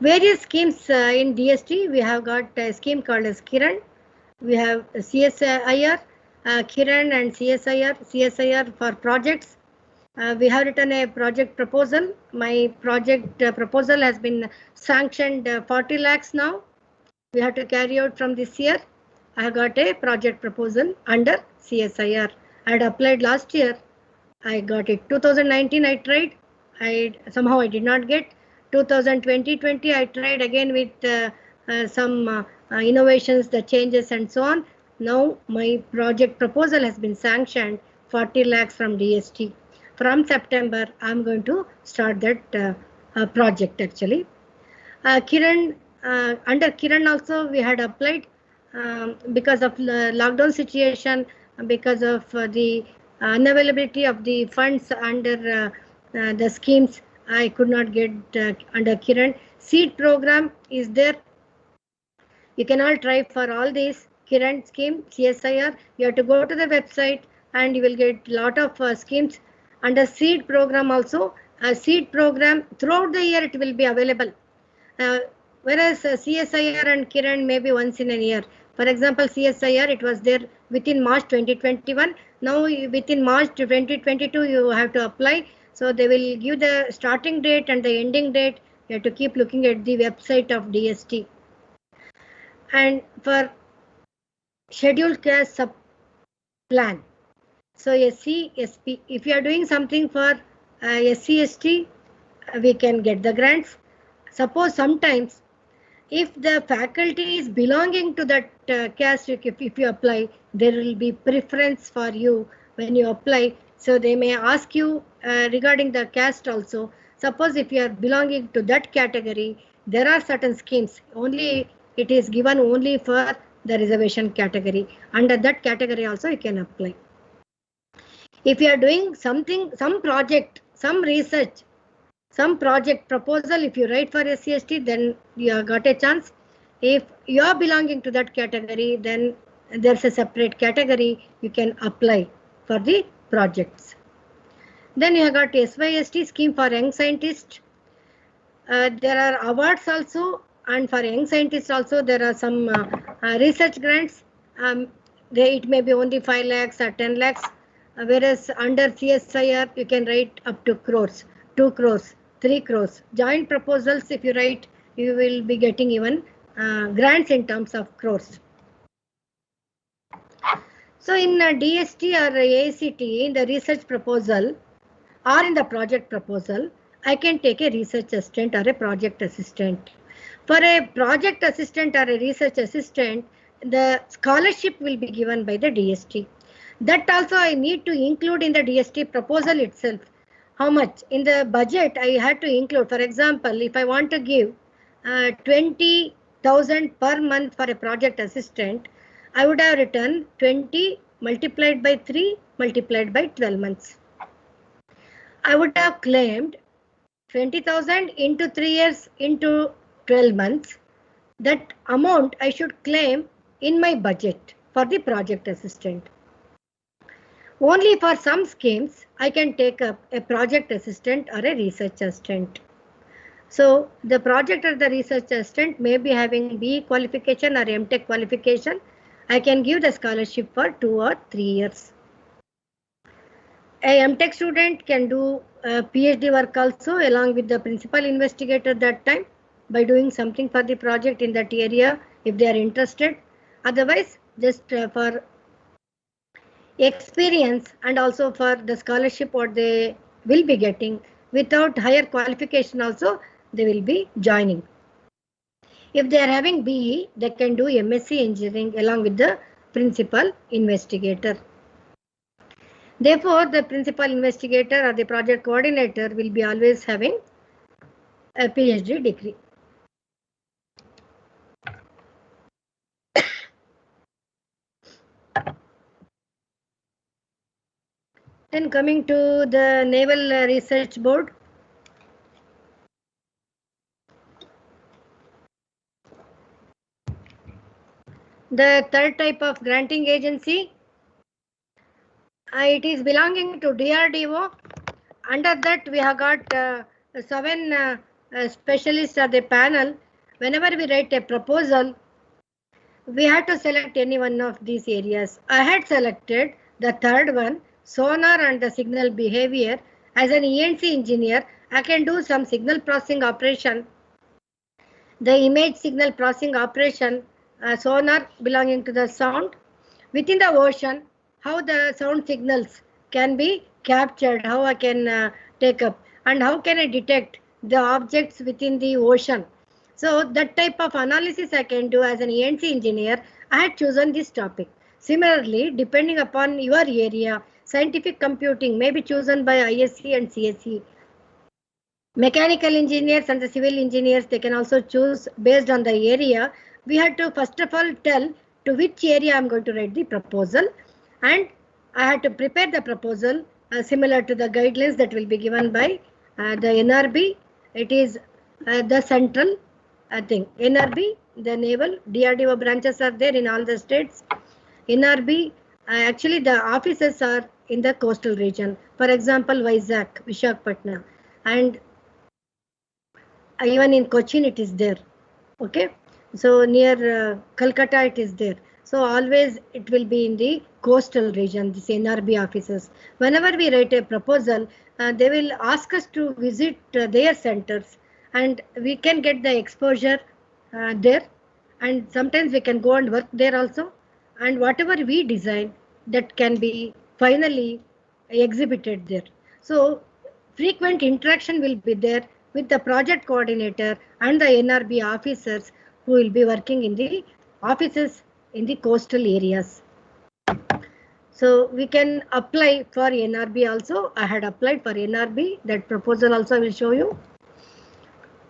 Various schemes in DST. We have got a scheme called as Kiran. We have CSIR, Kiran and CSIR. CSIR for projects. We have written a project proposal. My project proposal has been sanctioned 40 lakhs now. We have to carry out from this year. I have got a project proposal under CSIR. I had applied last year. I got it. 2019 I tried. Somehow I did not get. 2020 I tried again with some innovations, the changes and so on. Now my project proposal has been sanctioned 40 lakhs from DST. From September, I'm going to start that project actually. Kiran, under Kiran also we had applied because of the lockdown situation, because of the unavailability of the funds under the schemes. I could not get under Kiran. Seed program is there. You can all try for all these Kiran scheme, CSIR. You have to go to the website and you will get lot of schemes. Under seed program also, a seed program throughout the year it will be available. Whereas CSIR and Kiran maybe once in a year. For example, CSIR, it was there within March 2021. Now within March 2022, you have to apply. So they will give the starting date and the ending date. You have to keep looking at the website of DST. And for scheduled caste sub plan. So SC, SP, if you are doing something for SC, ST, we can get the grants. Suppose sometimes if the faculty is belonging to that caste, if you apply, there will be preference for you when you apply. So they may ask you regarding the caste also. Suppose if you are belonging to that category, there are certain schemes. Only it is given only for the reservation category. Under that category also you can apply. If you are doing something, some project, some research, some project proposal, if you write for SC/ST, then you have got a chance. If you are belonging to that category, then there's a separate category you can apply for the projects. Then you have got SYST scheme for young scientists. There are awards also, and for young scientists also there are some research grants. It may be only 5 lakhs or 10 lakhs, whereas under CSIR you can write up to crores, 2 crores. 3 crores. Joint proposals, if you write, you will be getting even grants in terms of crores. So in DST or AICT, in the research proposal or in the project proposal, I can take a research assistant or a project assistant. For a project assistant or a research assistant, the scholarship will be given by the DST. That also I need to include in the DST proposal itself. How much? In the budget, I had to include, for example, if I want to give 20,000 per month for a project assistant, I would have written 20 multiplied by 3 multiplied by 12 months. I would have claimed 20,000 into 3 years into 12 months. That amount I should claim in my budget for the project assistant. Only for some schemes, I can take up a project assistant or a research assistant. So the project or the research assistant may be having BE qualification or MTech qualification. I can give the scholarship for 2 or 3 years. A MTech student can do PhD work also along with the principal investigator that time by doing something for the project in that area if they are interested. Otherwise, just for experience and also for the scholarship what they will be getting, without higher qualification also they will be joining. If they are having BE, they can do MSc engineering along with the principal investigator. Therefore, the principal investigator or the project coordinator will be always having a PhD degree. Then coming to the Naval Research Board. The third type of granting agency, it is belonging to DRDO. Under that we have got 7 specialists at the panel. Whenever we write a proposal, we have to select any one of these areas. I had selected the third one, sonar and the signal behavior. As an ENC engineer, I can do some signal processing operation. The image signal processing operation, sonar belonging to the sound. Within the ocean, how the sound signals can be captured, how I can take up, and how can I detect the objects within the ocean. So that type of analysis I can do as an ENC engineer. I had chosen this topic. Similarly, depending upon your area, Scientific computing may be chosen by ISC and CSE. Mechanical engineers and the civil engineers, they can also choose based on the area. We have to first of all tell to which area I'm going to write the proposal, and I had to prepare the proposal similar to the guidelines that will be given by the NRB. It is the central thing. NRB, the naval, DRDO branches are there in all the states. NRB, actually the offices are in the coastal region. For example, Vizag, Visakhapatnam, and even in Cochin it is there. Okay, so near Calcutta it is there. So always it will be in the coastal region, this NRB offices. Whenever we write a proposal, they will ask us to visit their centers, and we can get the exposure there, and sometimes we can go and work there also, and whatever we design, that can be finally exhibited there. So frequent interaction will be there with the project coordinator and the NRB officers who will be working in the offices in the coastal areas. So we can apply for NRB also. I had applied for NRB. That proposal also I will show you.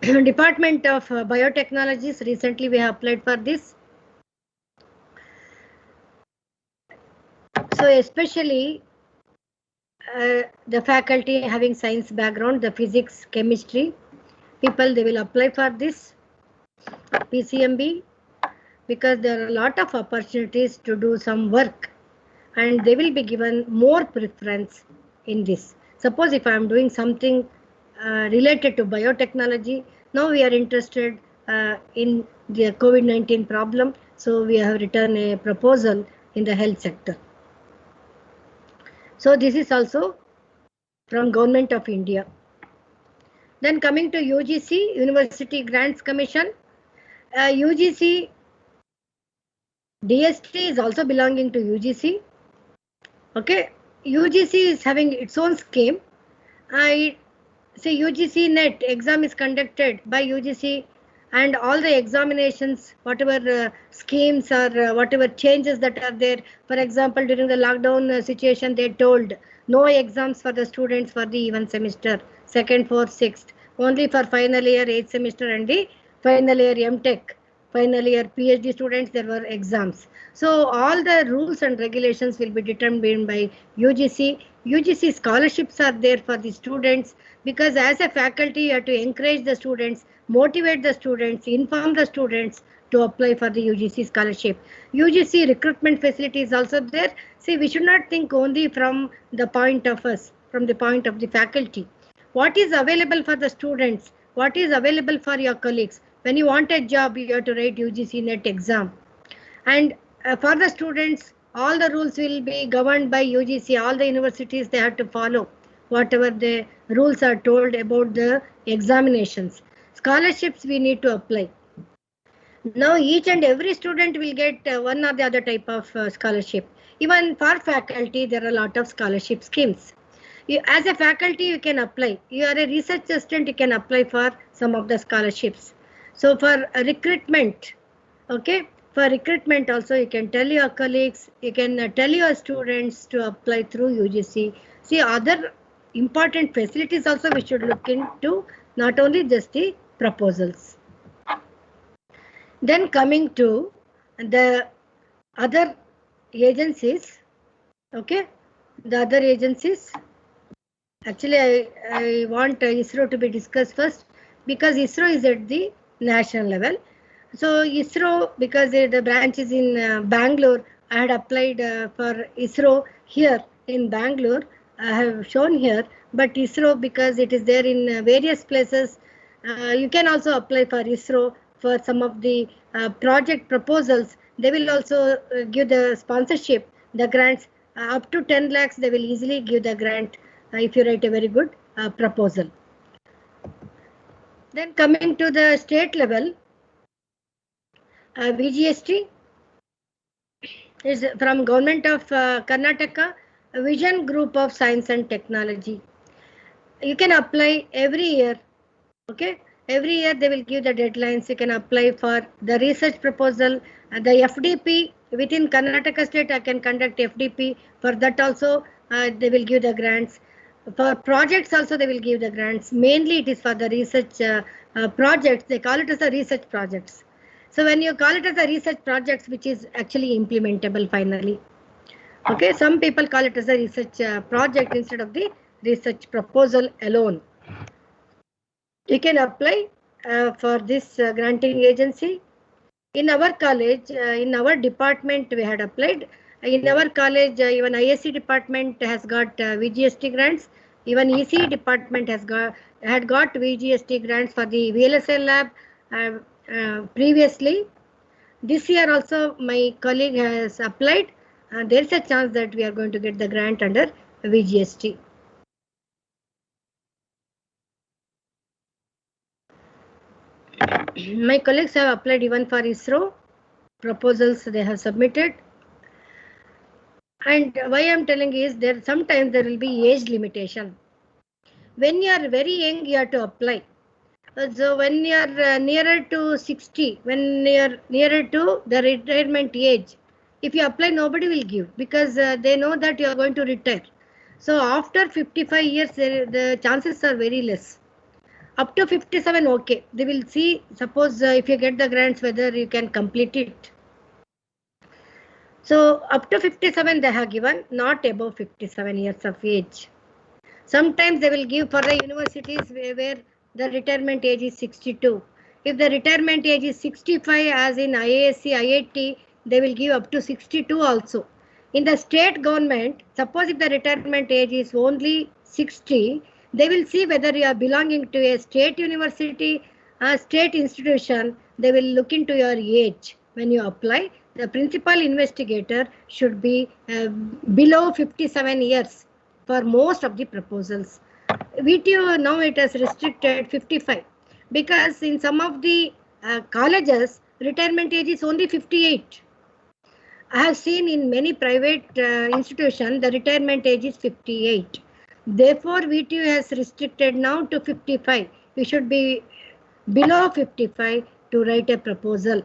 Department of Biotechnologies, recently we have applied for this. So especially the faculty having science background, the physics, chemistry people, they will apply for this PCMB, because there are a lot of opportunities to do some work, and they will be given more preference in this. Suppose if I am doing something related to biotechnology, now we are interested in the COVID-19 problem, so we have written a proposal in the health sector. So this is also from Government of India. Then coming to UGC, University Grants Commission, UGC, DST is also belonging to UGC. Okay, UGC is having its own scheme. I say UGC NET exam is conducted by UGC, and all the examinations, whatever schemes or whatever changes that are there. For example, during the lockdown situation, they told no exams for the students for the even semester, 2nd, 4th, 6th, only for final year, 8th semester and the final year MTech, final year PhD students, there were exams. So all the rules and regulations will be determined by UGC. UGC scholarships are there for the students, because as a faculty you have to encourage the students, motivate the students, inform the students to apply for the UGC scholarship. UGC recruitment facility is also there. See, we should not think only from the point of us, from the point of the faculty. What is available for the students? What is available for your colleagues? When you want a job, you have to write UGC NET exam. And for the students, all the rules will be governed by UGC. All the universities, they have to follow whatever the rules are told about the examinations. Scholarships we need to apply. Now each and every student will get one or the other type of scholarship. Even for faculty, there are a lot of scholarship schemes. As a faculty, you can apply. You are a research assistant, you can apply for some of the scholarships. So for recruitment, okay, for recruitment also you can tell your colleagues, you can tell your students to apply through UGC. See, other important facilities also we should look into, not only just the proposals. Then coming to the other agencies, okay, the other agencies. Actually, I want ISRO to be discussed first, because ISRO is at the national level. So ISRO, because the branch is in Bangalore, I had applied for ISRO here in Bangalore. I have shown here, but ISRO, because it is there in various places, you can also apply for ISRO for some of the project proposals. They will also give the sponsorship, the grants, up to 10 lakhs, they will easily give the grant if you write a very good proposal. Then coming to the state level, VGST is from Government of Karnataka, Vision Group of Science and Technology. You can apply every year, okay? Every year they will give the deadlines. You can apply for the research proposal, the FDP within Karnataka state. I can conduct FDP. For that also they will give the grants. For projects also they will give the grants. Mainly it is for the research projects. They call it as the research projects. So when you call it as a research projects, which is actually implementable finally. Okay, some people call it as a research project instead of the research proposal alone. You can apply for this granting agency. In our college, in our department, we had applied. In our college, even ISC department has got VGST grants. Even ECE department had got VGST grants for the VLSI lab previously. This year also, my colleague has applied. There is a chance that we are going to get the grant under VGST. My colleagues have applied even for ISRO. Proposals they have submitted. And why I'm telling is there sometimes there will be age limitation. When you are very young, you have to apply. So when you are nearer to 60, when you are nearer to the retirement age, if you apply, nobody will give because they know that you are going to retire. So after 55 years, the chances are very less. Up to 57, okay. They will see, suppose if you get the grants, whether you can complete it. So up to 57 they have given, not above 57 years of age. Sometimes they will give for the universities where the retirement age is 62. If the retirement age is 65, as in IASC, IIT, they will give up to 62 also. In the state government, suppose if the retirement age is only 60, they will see whether you are belonging to a state university, a state institution. They will look into your age when you apply. The principal investigator should be below 57 years for most of the proposals. VTO now it has restricted 55 because in some of the colleges retirement age is only 58. I have seen in many private institutions the retirement age is 58. Therefore, VTO has restricted now to 55. We should be below 55 to write a proposal.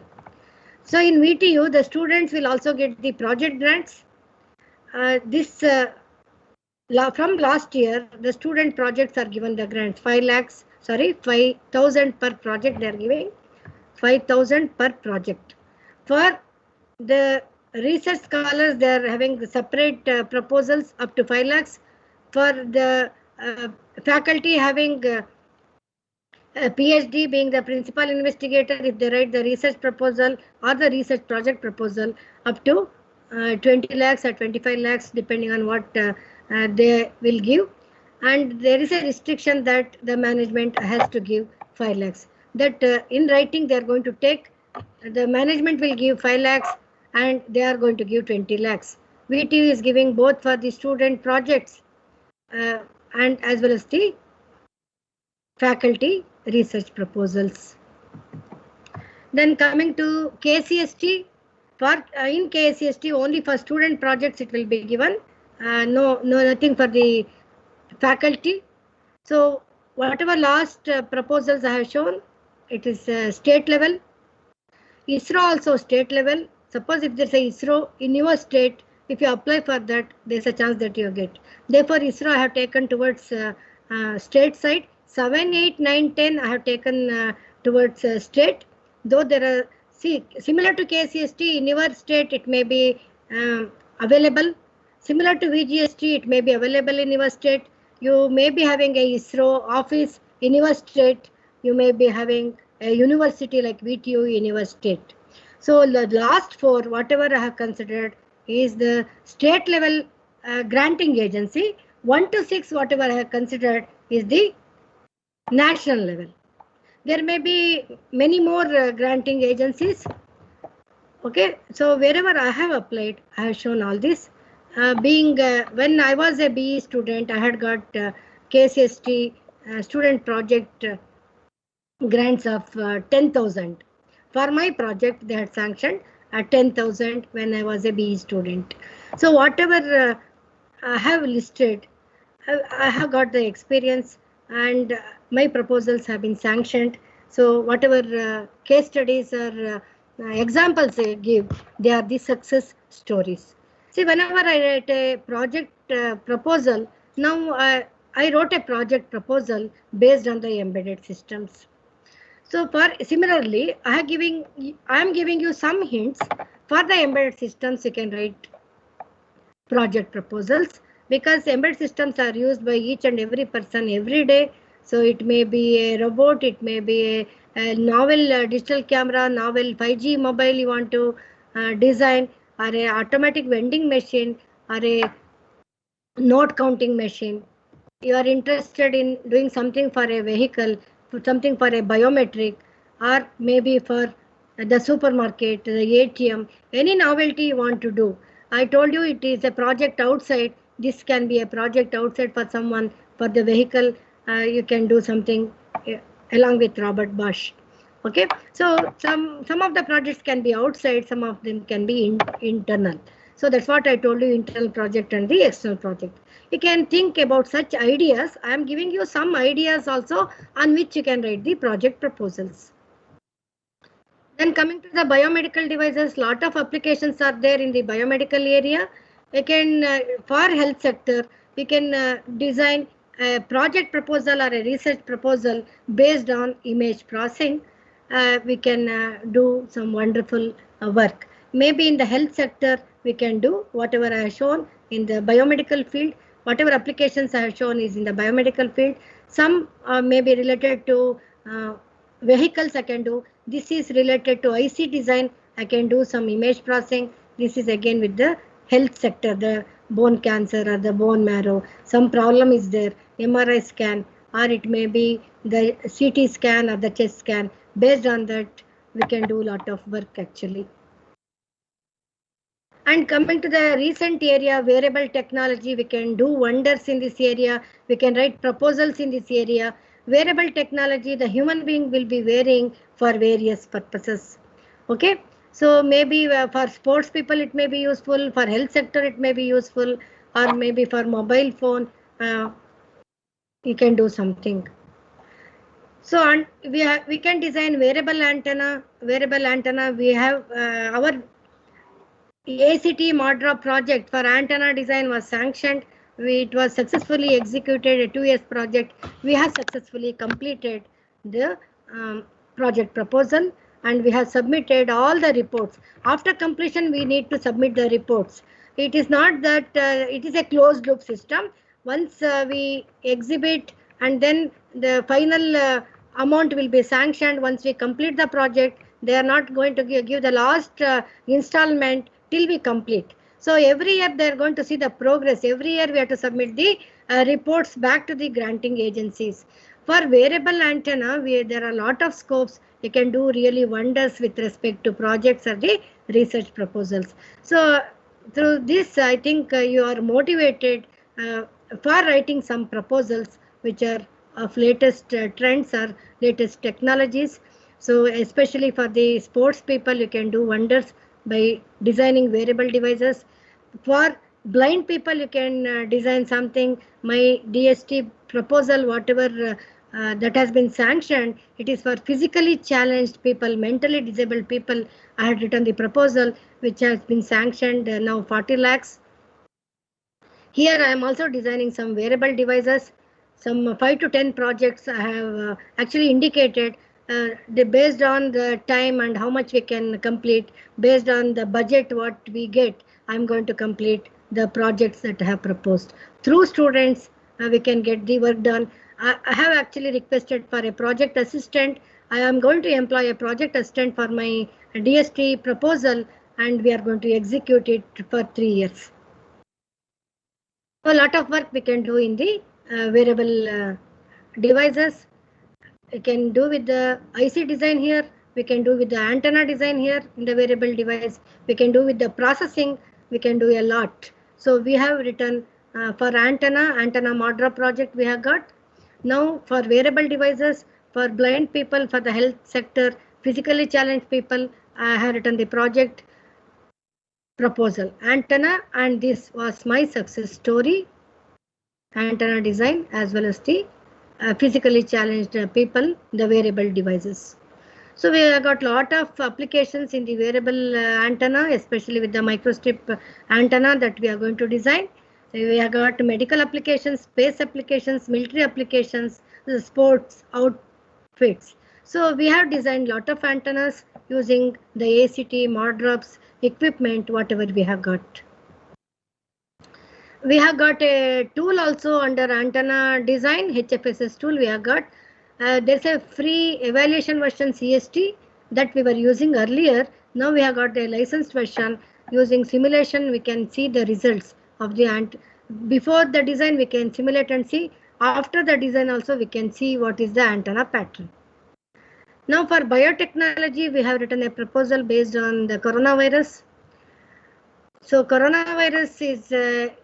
So in VTU, the students will also get the project grants. From last year, the student projects are given the grants 5,000 per project. They are giving 5,000 per project. For the research scholars, they are having separate proposals up to 5 lakhs. For the faculty having PhD being the principal investigator, if they write the research proposal or the research project proposal, up to 20 lakhs or 25 lakhs, depending on what they will give. And there is a restriction that the management has to give 5 lakhs. That in writing they are going to take, the management will give 5 lakhs and they are going to give 20 lakhs. VTU is giving both for the student projects and as well as the faculty research proposals. Then coming to KCST, for in KCST only for student projects it will be given, nothing for the faculty. So whatever last proposals I have shown, it is state level. ISRO also state level. Suppose if there's a ISRO in your state, if you apply for that, there's a chance that you get. Therefore, ISRO I have taken towards state side. 7, 8, 9, 10 I have taken towards state. Though there are, similar to KCST, in your state it may be available. Similar to VGST, it may be available in your state. You may be having a ISRO office in your state. You may be having a university like VTU in your state. So the last 4, whatever I have considered, is the state level granting agency. 1 to 6, whatever I have considered, is the national level. There may be many more granting agencies. Okay, so wherever I have applied, I have shown all this. When I was a BE student, I had got KCST student project grants of 10,000. For my project, they had sanctioned 10,000 when I was a BE student. So whatever I have listed, I have got the experience and my proposals have been sanctioned. So whatever case studies or examples they give, they are the success stories. See, whenever I write a project proposal. Now I wrote a project proposal based on the embedded systems. So for similarly, I am giving you some hints for the embedded systems. You can write project proposals because embedded systems are used by each and every person every day. So it may be a robot, it may be a novel digital camera, novel 5G mobile you want to design, or a automatic vending machine, or a note counting machine. You are interested in doing something for a vehicle, something for a biometric, or maybe for the supermarket, the ATM, any novelty you want to do. I told you it is a project outside. This can be a project outside for someone. For the vehicle, you can do something along with Robert Bosch. Okay, so some of the projects can be outside, some of them can be internal. So that's what I told you, internal project and the external project. You can think about such ideas. I am giving you some ideas also on which you can write the project proposals. Then coming to the biomedical devices, lot of applications are there in the biomedical area. We can, for health sector, we can design a project proposal or a research proposal based on image processing. We can do some wonderful work. Maybe in the health sector, we can do whatever I have shown in the biomedical field. Whatever applications I have shown is in the biomedical field. Some may be related to vehicles I can do. This is related to IC design. I can do some image processing. This is again with the health sector, the bone cancer or the bone marrow. Some problem is there, MRI scan, or it may be the CT scan or the chest scan. Based on that, we can do a lot of work actually. And coming to the recent area, wearable technology, we can do wonders in this area. We can write proposals in this area. Wearable technology, the human being will be wearing for various purposes. Okay, so maybe for sports people it may be useful, for health sector it may be useful, or maybe for mobile phone you can do something. So we can design wearable antenna. Wearable antenna, we have our ACT MODRA project for antenna design was sanctioned. It was successfully executed, a 2 years project. We have successfully completed the project proposal and we have submitted all the reports. After completion, we need to submit the reports. It is not that it is a closed loop system. Once we exhibit and then the final amount will be sanctioned once we complete the project. They are not going to give the last installment till we complete. So every year they are going to see the progress. Every year we have to submit the reports back to the granting agencies. For wearable antenna, there are a lot of scopes. You can do really wonders with respect to projects or the research proposals. So through this, I think you are motivated for writing some proposals which are of latest trends or latest technologies. So especially for the sports people, you can do wonders by designing wearable devices. For blind people, you can design something. My DST proposal, whatever that has been sanctioned, it is for physically challenged people, mentally disabled people. I had written the proposal which has been sanctioned now 40 lakhs. Here I am also designing some wearable devices. Some 5 to 10 projects I have actually indicated based on the time and how much we can complete, based on the budget what we get, I'm going to complete the projects that I have proposed. Through students, we can get the work done. I have actually requested for a project assistant. I am going to employ a project assistant for my DST proposal and we are going to execute it for 3 years. So a lot of work we can do in the wearable devices. We can do with the IC design here. We can do with the antenna design here in the wearable device. We can do with the processing. We can do a lot. So we have written for antenna MODRA project we have got. Now for wearable devices, for blind people, for the health sector, physically challenged people, I have written the project proposal antenna, and this was my success story. Antenna design as well as the physically challenged people, the wearable devices. So we have got lot of applications in the wearable antenna, especially with the microstrip antenna that we are going to design. We have got medical applications, space applications, military applications, sports outfits. So we have designed lot of antennas using the ACT, MODROPS, equipment, whatever we have got. We have got a tool also under antenna design, HFSS tool we have got. There's a free evaluation version CST that we were using earlier. Now we have got a licensed version. Using simulation, we can see the results of the before the design we can simulate and see. After the design also we can see what is the antenna pattern. Now for biotechnology, we have written a proposal based on the coronavirus. So coronavirus is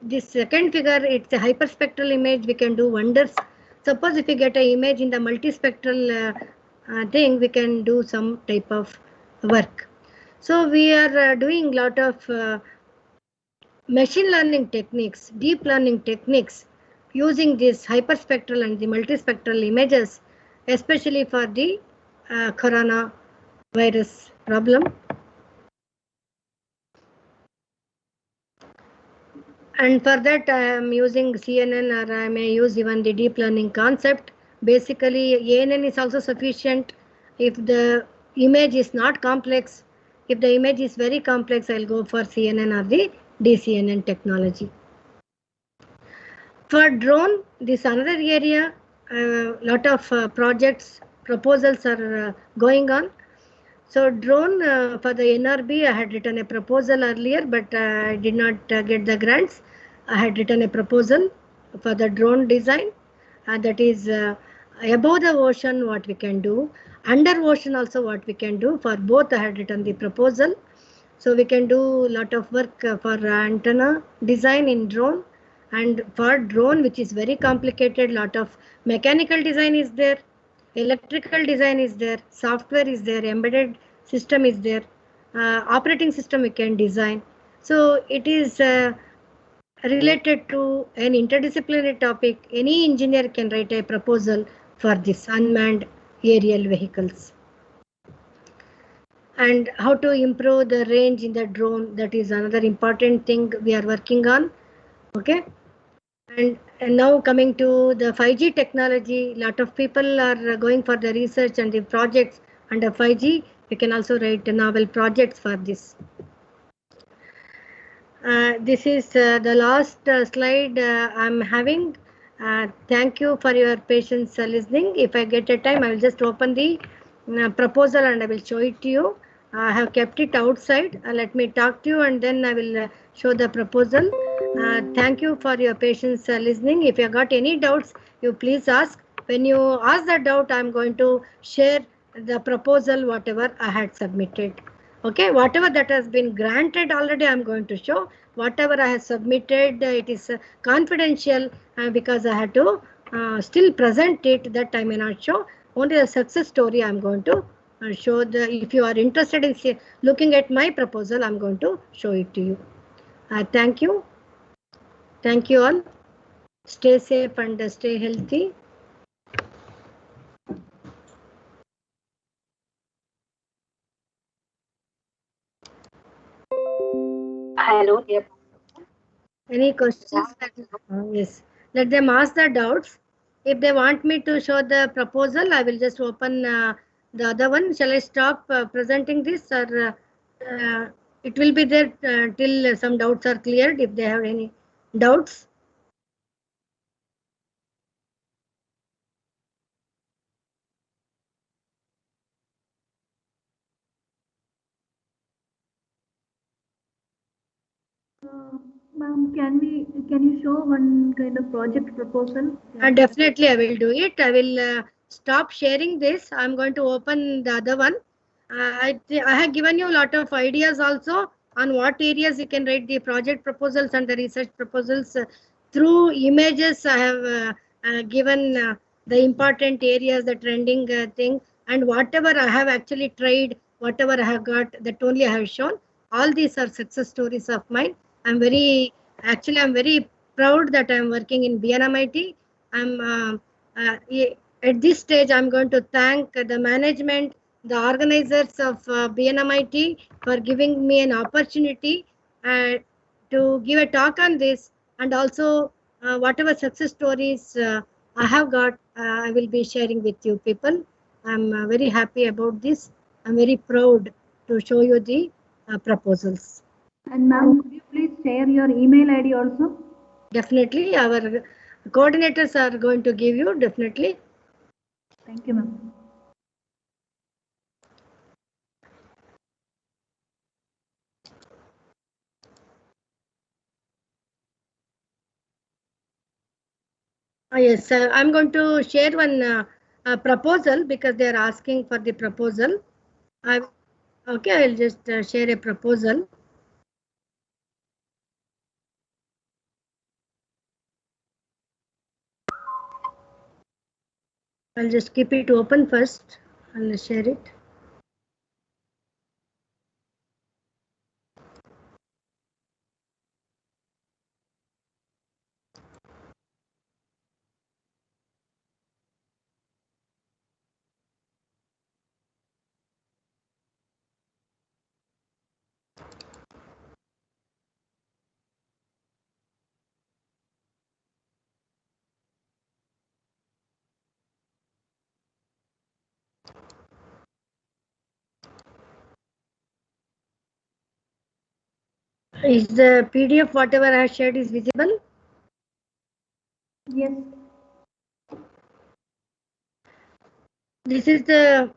this second figure, it's a hyperspectral image, we can do wonders. Suppose if we get an image in the multispectral thing, we can do some type of work. So we are doing lot of machine learning techniques, deep learning techniques, using this hyperspectral and the multispectral images, especially for the coronavirus problem. And for that, I am using CNN, or I may use even the deep learning concept. Basically, ANN is also sufficient if the image is not complex. If the image is very complex, I'll go for CNN or the DCNN technology. For drone, this another area, lot of projects, proposals are going on. So drone for the NRB, I had written a proposal earlier, but I did not get the grants. I had written a proposal for the drone design, that is above the ocean what we can do, under ocean also what we can do. For both I had written the proposal. So we can do lot of work for antenna design in drone, and for drone, which is very complicated, lot of mechanical design is there, electrical design is there, software is there, embedded system is there, operating system we can design. So it is related to an interdisciplinary topic. Any engineer can write a proposal for this unmanned aerial vehicles. And how to improve the range in the drone, that is another important thing we are working on. Okay. And now coming to the 5G technology, lot of people are going for the research and the projects under 5G. We can also write novel projects for this. This is the last slide I'm having. Thank you for your patience listening. If I get a time, I will just open the proposal and I will show it to you. I have kept it outside. Let me talk to you and then I will show the proposal. Thank you for your patience listening. If you have got any doubts, you please ask. When you ask the doubt, I'm going to share the proposal, whatever I had submitted. Okay, whatever that has been granted already, I'm going to show. Whatever I have submitted, it is confidential because I had to still present it, that I may not show. Only the success story I'm going to show. If you are interested in looking at my proposal, I'm going to show it to you. Thank you. Thank you all. Stay safe and stay healthy. Hello. Any questions? Yes. Let them ask the doubts. If they want me to show the proposal, I will just open the other one. Shall I stop presenting this, or it will be there till some doubts are cleared, if they have any doubts? Ma'am, can you show one kind of project proposal? Definitely, I will do it. I will stop sharing this. I'm going to open the other one. I have given you a lot of ideas also on what areas you can write the project proposals and the research proposals. Through images, I have given the important areas, the trending thing, and whatever I have actually tried, whatever I have got, that only I have shown. All these are success stories of mine. I'm very proud that I'm working in BNMIT. At this stage, I'm going to thank the management, the organizers of BNMIT for giving me an opportunity to give a talk on this. and also whatever success stories I have got, I will be sharing with you people. I'm very happy about this. I'm very proud to show you the proposals. And ma'am, could you please share your email ID also? Definitely, our coordinators are going to give you, definitely. Thank you, ma'am. Yes, I'm going to share one proposal because they are asking for the proposal. Okay, I'll just share a proposal. I'll just keep it open first. I'll share it. Is the PDF whatever I have shared is visible? Yes. This is the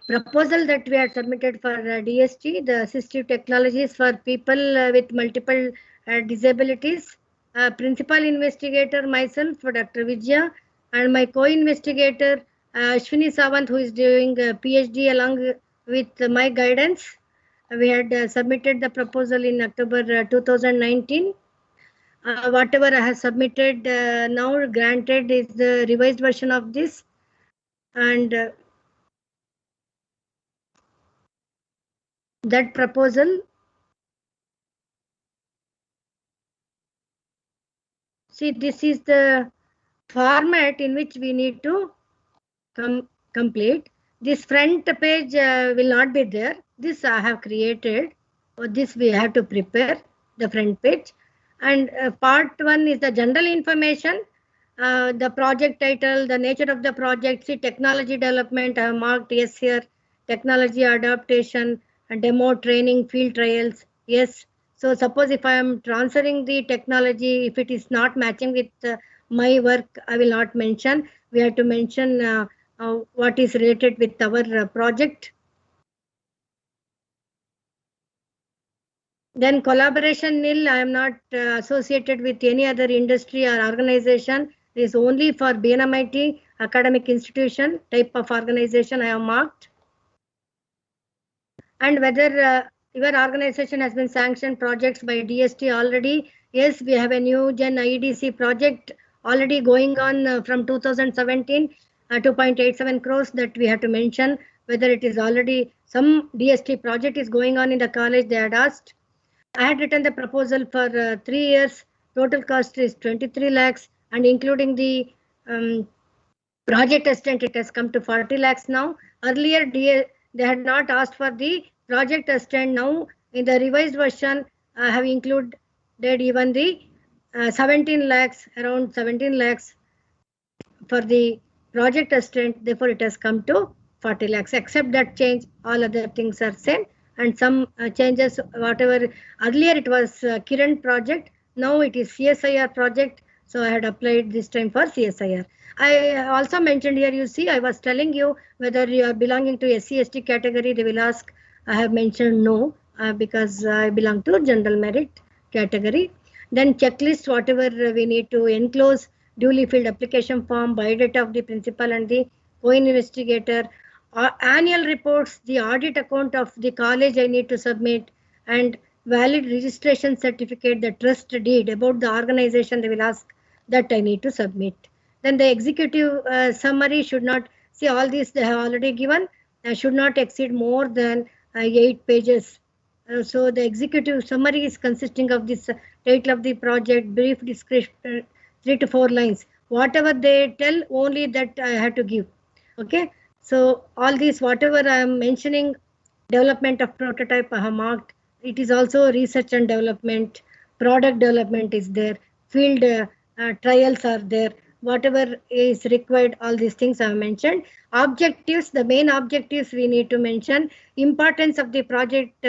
proposal that we had submitted for DST, the assistive technologies for people with multiple disabilities. Principal investigator myself, Dr. Vijaya, and my co-investigator Ashwini Sawant, who is doing a PhD along with my guidance. We had submitted the proposal in October 2019. Whatever I have submitted now granted is the revised version of this, and that proposal. See, this is the format in which we need to complete. This front page will not be there. This I have created. Or this we have to prepare the front page. And part 1 is the general information, the project title, the nature of the project. See, technology development, I have marked yes here. Technology adaptation, demo training, field trials, yes. So suppose if I am transferring the technology, if it is not matching with my work, I will not mention. We have to mention what is related with our project. Then collaboration nil, I am not associated with any other industry or organization. It is only for BNMIT academic institution type of organization I have marked. And whether your organization has been sanctioned projects by DST already. Yes, we have a new Gen IEDC project already going on from 2017, 2.87 crores that we have to mention. Whether it is already some DST project is going on in the college, they had asked. I had written the proposal for 3 years. Total cost is 23 lakhs, and including the project assistant, it has come to 40 lakhs now. Earlier, they had not asked for the project assistant. Now, in the revised version, I have included even the 17 lakhs, around 17 lakhs for the project assistant. Therefore, it has come to 40 lakhs. Except that change, all other things are same. And some changes, whatever earlier it was Kiran project, now it is CSIR project. So I had applied this time for CSIR. I also mentioned here, you see, I was telling you whether you are belonging to SC/ST category, they will ask. I have mentioned no, because I belong to general merit category. Then checklist, whatever we need to enclose, duly filled application form, biodata of the principal and the co-investigator, annual reports, the audit account of the college I need to submit, and valid registration certificate, the trust deed about the organization they will ask, that I need to submit. Then the executive summary should not, see all these they have already given, should not exceed more than 8 pages. So the executive summary is consisting of this title of the project, brief description, 3 to 4 lines. Whatever they tell, only that I have to give. Okay. So all these, whatever I am mentioning, development of prototype I have marked. It is also research and development. product development is there, field trials are there, whatever is required, all these things I have mentioned. Objectives, the main objectives we need to mention, importance of the project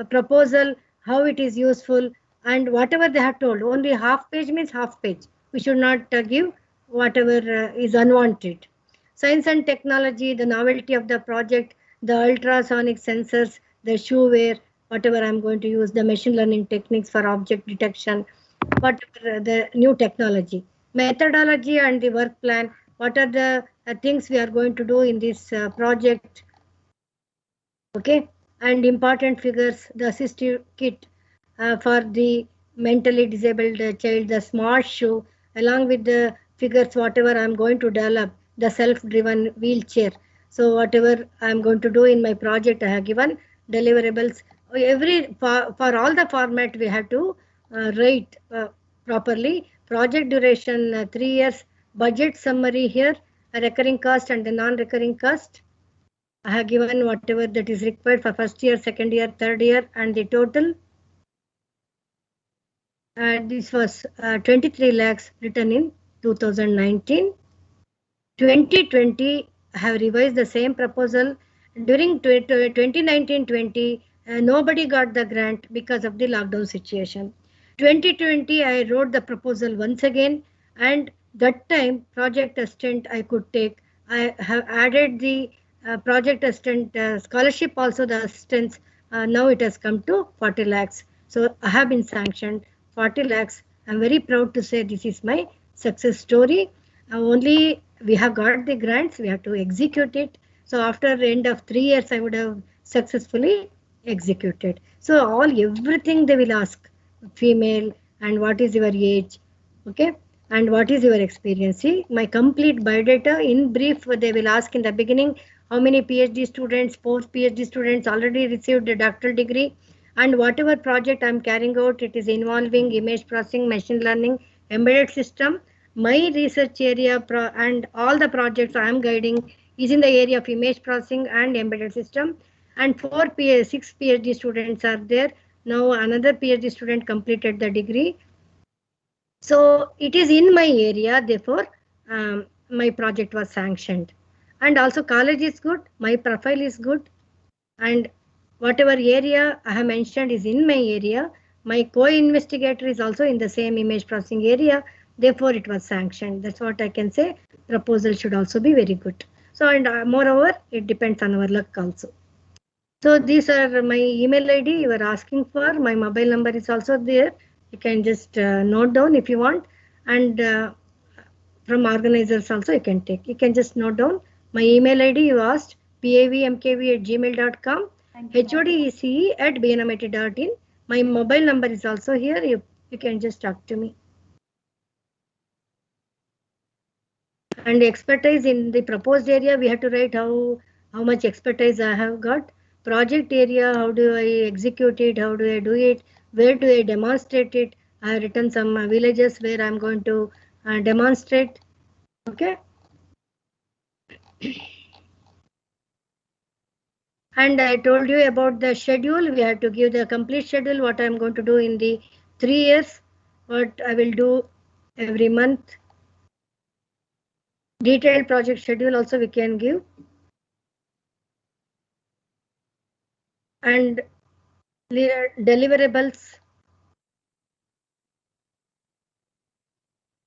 proposal, how it is useful, and whatever they have told. Only half page means half page. We should not give whatever is unwanted. Science and technology, the novelty of the project, the ultrasonic sensors, the shoe wear, whatever I'm going to use, the machine learning techniques for object detection, whatever the new technology, methodology and the work plan, what are the things we are going to do in this project, okay, and important figures, the assistive kit for the mentally disabled child, the smart shoe, along with the figures, whatever I'm going to develop, the self-driven wheelchair. So whatever I'm going to do in my project, I have given deliverables. For all the format, we have to write properly. Project duration 3 years, budget summary here, a recurring cost and the non-recurring cost. I have given whatever that is required for first year, second year, third year, and the total. This was 23 lakhs written in 2019. 2020, I have revised the same proposal. During 2019-20, nobody got the grant because of the lockdown situation. 2020, I wrote the proposal once again, and that time project assistant I could take. I have added the project assistant scholarship also, the assistants. Now it has come to 40 lakhs. So I have been sanctioned 40 lakhs. I'm very proud to say this is my success story. Only we have got the grants, we have to execute it. So after the end of 3 years, I would have successfully executed. So everything they will ask, female, and what is your age, okay, and what is your experience. See, my complete biodata in brief, they will ask in the beginning, how many PhD students, post PhD students already received a doctoral degree, and whatever project I'm carrying out, it is involving image processing, machine learning, embedded system. My research area and all the projects I am guiding is in the area of image processing and embedded system. And 6 PhD students are there. Now another PhD student completed the degree. So it is in my area, therefore my project was sanctioned. And also college is good, my profile is good, and whatever area I have mentioned is in my area. My co-investigator is also in the same image processing area, therefore it was sanctioned. That's what I can say. Proposal should also be very good. So, and moreover, it depends on our luck also. So these are my email ID you are asking for. My mobile number is also there. You can just note down if you want. And from organizers also you can take. You can just note down my email ID you asked, pavmkv@gmail.com, hodece@bnmit.in. My mobile number is also here. You can just talk to me. And expertise in the proposed area, we have to write how much expertise I have got. Project area, how do I execute it, how do I do it, where do I demonstrate it. I have written some villages where I'm going to demonstrate. Okay. And I told you about the schedule. We have to give the complete schedule, what I'm going to do in the 3 years, what I will do every month. Detailed project schedule also we can give. And deliverables,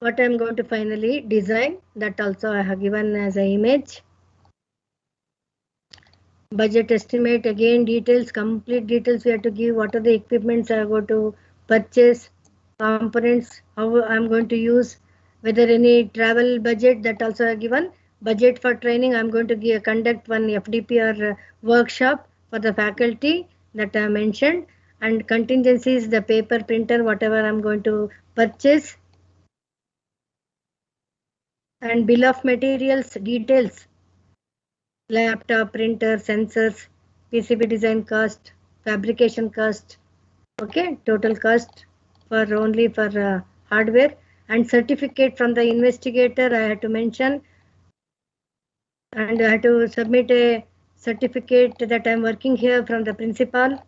what I'm going to finally design, that also I have given as an image. Budget estimate, again details, complete details we have to give. What are the equipments I go to purchase, components, how I'm going to use, whether any travel budget, that also I have given. Budget for training, I'm going to conduct one FDP or workshop for the faculty that I mentioned. And contingencies, the paper, printer, whatever I'm going to purchase. And bill of materials details, laptop, printer, sensors, PCB design cost, fabrication cost, okay, total cost for only for hardware. And certificate from the investigator I had to mention, and I had to submit a certificate that I'm working here from the principal.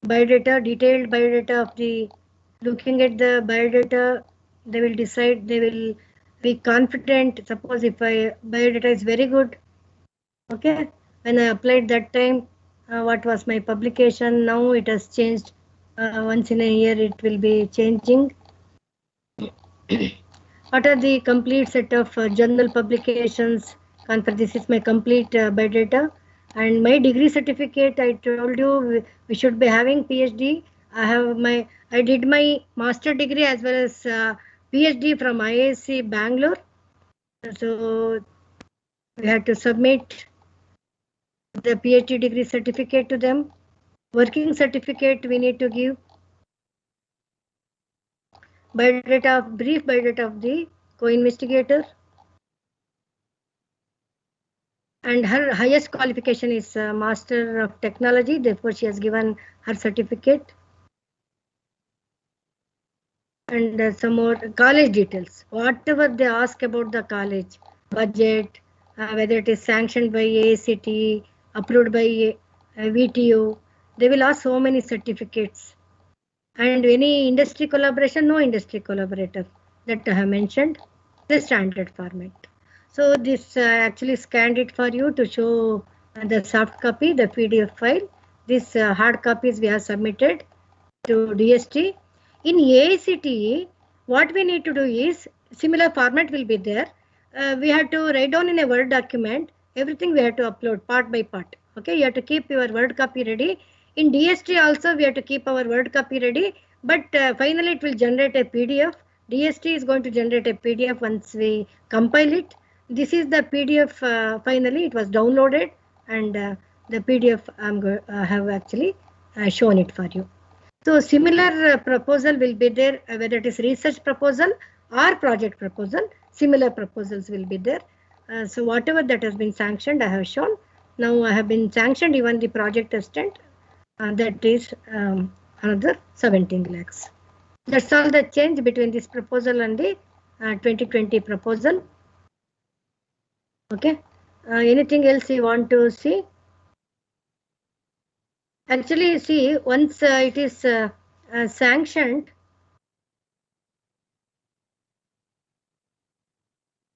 biodata, detailed biodata of the, looking at the biodata, they will decide, they will be confident. Suppose if biodata is very good, okay, when I applied that time, what was my publication, now it has changed. Once in a year it will be changing. What are the complete set of journal publications? This is my complete biodata. And my degree certificate, I told you we should be having PhD. I did my master degree as well as PhD from IISc Bangalore. So we had to submit the PhD degree certificate to them. Working certificate we need to give. Biodata, brief biodata of the co-investigator. And her highest qualification is Master of Technology, therefore she has given her certificate. And some more college details, whatever they ask about the college, budget, whether it is sanctioned by AICTE, approved by VTO, they will ask so many certificates. And any industry collaboration, no industry collaborator, that I have mentioned, the standard format. So this actually scanned it for you to show the soft copy, the PDF file. This hard copies we have submitted to DST. In AICTE, what we need to do is, similar format will be there. We have to write down in a Word document, everything we have to upload part by part. Okay, you have to keep your Word copy ready. In DST also we have to keep our Word copy ready, but finally it will generate a PDF. DST is going to generate a PDF once we compile it. This is the PDF, finally it was downloaded, and the PDF I have actually shown it for you. So similar proposal will be there, whether it is research proposal or project proposal, similar proposals will be there. So whatever that has been sanctioned, I have shown. Now I have been sanctioned even the project assistant, that is another 17 lakhs. That's all the change between this proposal and the 2020 proposal. Okay. Anything else you want to see? Actually, see, once it is sanctioned,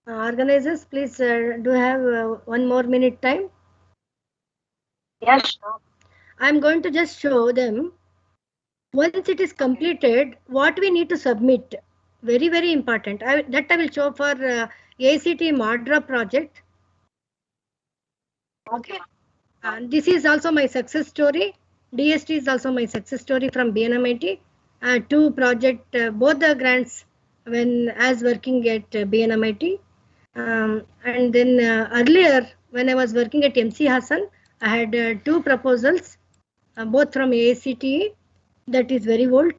organizers, please do have 1 more minute time. Yes, sure. I'm going to just show them. Once it is completed, what we need to submit. Very, very important. That I will show for ACT Madra project. Okay. And this is also my success story. DST is also my success story from BNMIT. Two project, both the grants when as working at BNMIT. And then earlier, when I was working at MC Hassan, I had two proposals, both from AICTE. That is very old.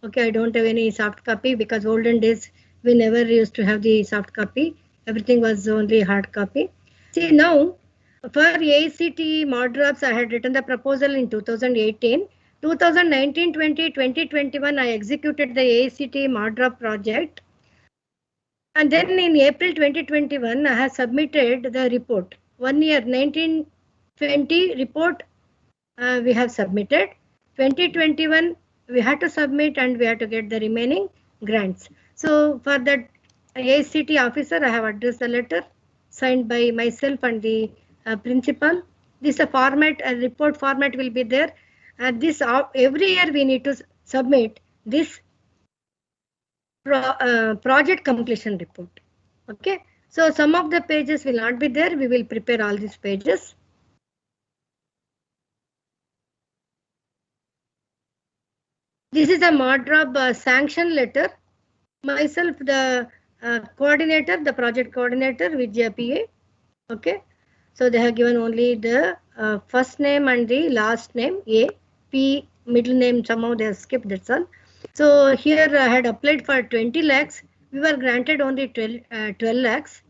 Okay, I don't have any soft copy because olden days we never used to have the soft copy. Everything was only hard copy. See, now for AICTE Modrops, I had written the proposal in 2018. 2019-20, 2021, I executed the AICTE Modrop project. And then in April 2021, I have submitted the report. 1 year, 1920 report we have submitted. 2021, we had to submit and we had to get the remaining grants. So for that AICTE officer, I have addressed the letter signed by myself and the principal. This format, a report format will be there. This every year we need to submit this project completion report. Okay, so some of the pages will not be there. We will prepare all these pages. This is a Modrob sanction letter. Myself, the coordinator, the project coordinator with JPA. Okay, so they have given only the first name and the last name, A, P, middle name, somehow they have skipped, that's all. So here I had applied for 20 lakhs. We were granted only 12 lakhs.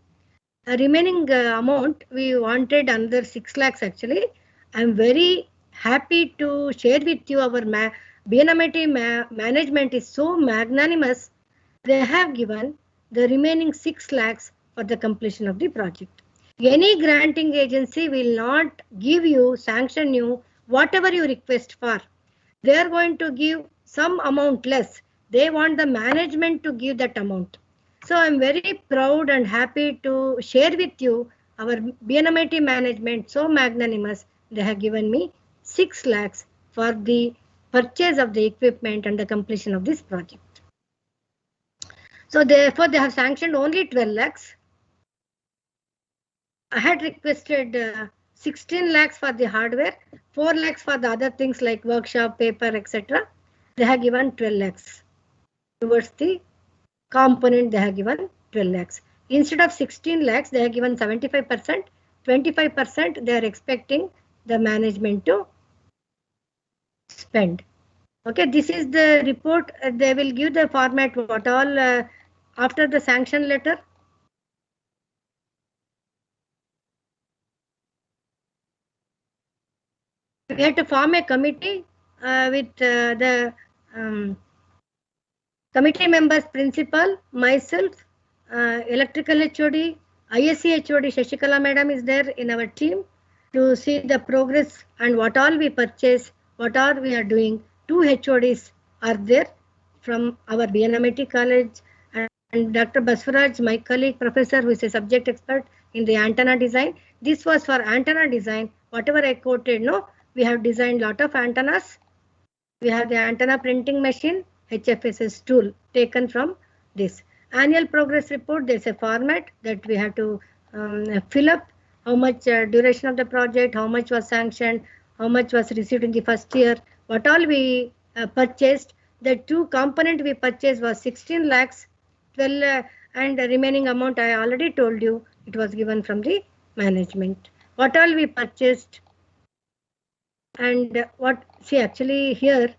Remaining amount, we wanted another 6 lakhs actually. I'm very happy to share with you our BNMIT management is so magnanimous. They have given the remaining 6 lakhs for the completion of the project. Any granting agency will not give you, sanction you, whatever you request for. they are going to give some amount less. They want the management to give that amount. So I'm very proud and happy to share with you our BNMIT management, so magnanimous. They have given me 6 lakhs for the purchase of the equipment and the completion of this project. So therefore they have sanctioned only 12 lakhs. I had requested 16 lakhs for the hardware, 4 lakhs for the other things like workshop, paper, etc. They have given 12 lakhs. Towards the component, they have given 12 lakhs. Instead of 16 lakhs, they have given 75%. 25% they are expecting the management to spend. Okay, this is the report. They will give the format what all after the sanction letter. We had to form a committee with the committee members, principal, myself, electrical HOD, ISC HOD Shashikala madam is there in our team to see the progress and what all we purchase, what all we are doing. 2 HODs are there from our BNMIT college, and Dr. Basvaraj, my colleague professor, who is a subject expert in the antenna design. This was for antenna design. Whatever I quoted, no, we have designed lot of antennas. We have the antenna printing machine, HFSS tool taken from this. Annual progress report, there's a format that we have to fill up how much duration of the project, how much was sanctioned, how much was received in the first year, what all we purchased. The 2 component we purchased was 16 lakhs, 12 and the remaining amount I already told you, it was given from the management. What all we purchased and what, see actually here,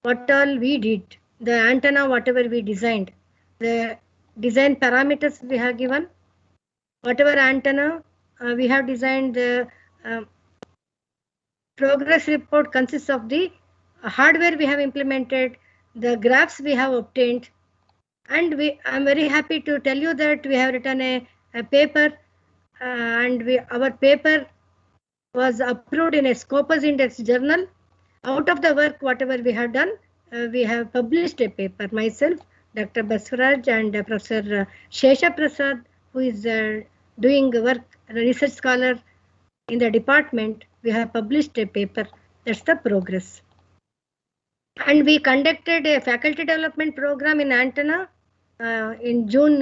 what all we did, the antenna, whatever we designed, the design parameters we have given, whatever antenna we have designed, the progress report consists of the hardware we have implemented, the graphs we have obtained, and I'm very happy to tell you that we have written a paper and our paper was approved in a Scopus Index journal. Out of the work, whatever we have done, we have published a paper. Myself, Dr. Basvaraj and Professor Shesha Prasad, who is doing work, a research scholar in the department, we have published a paper. That's the progress. And we conducted a faculty development program in antenna in June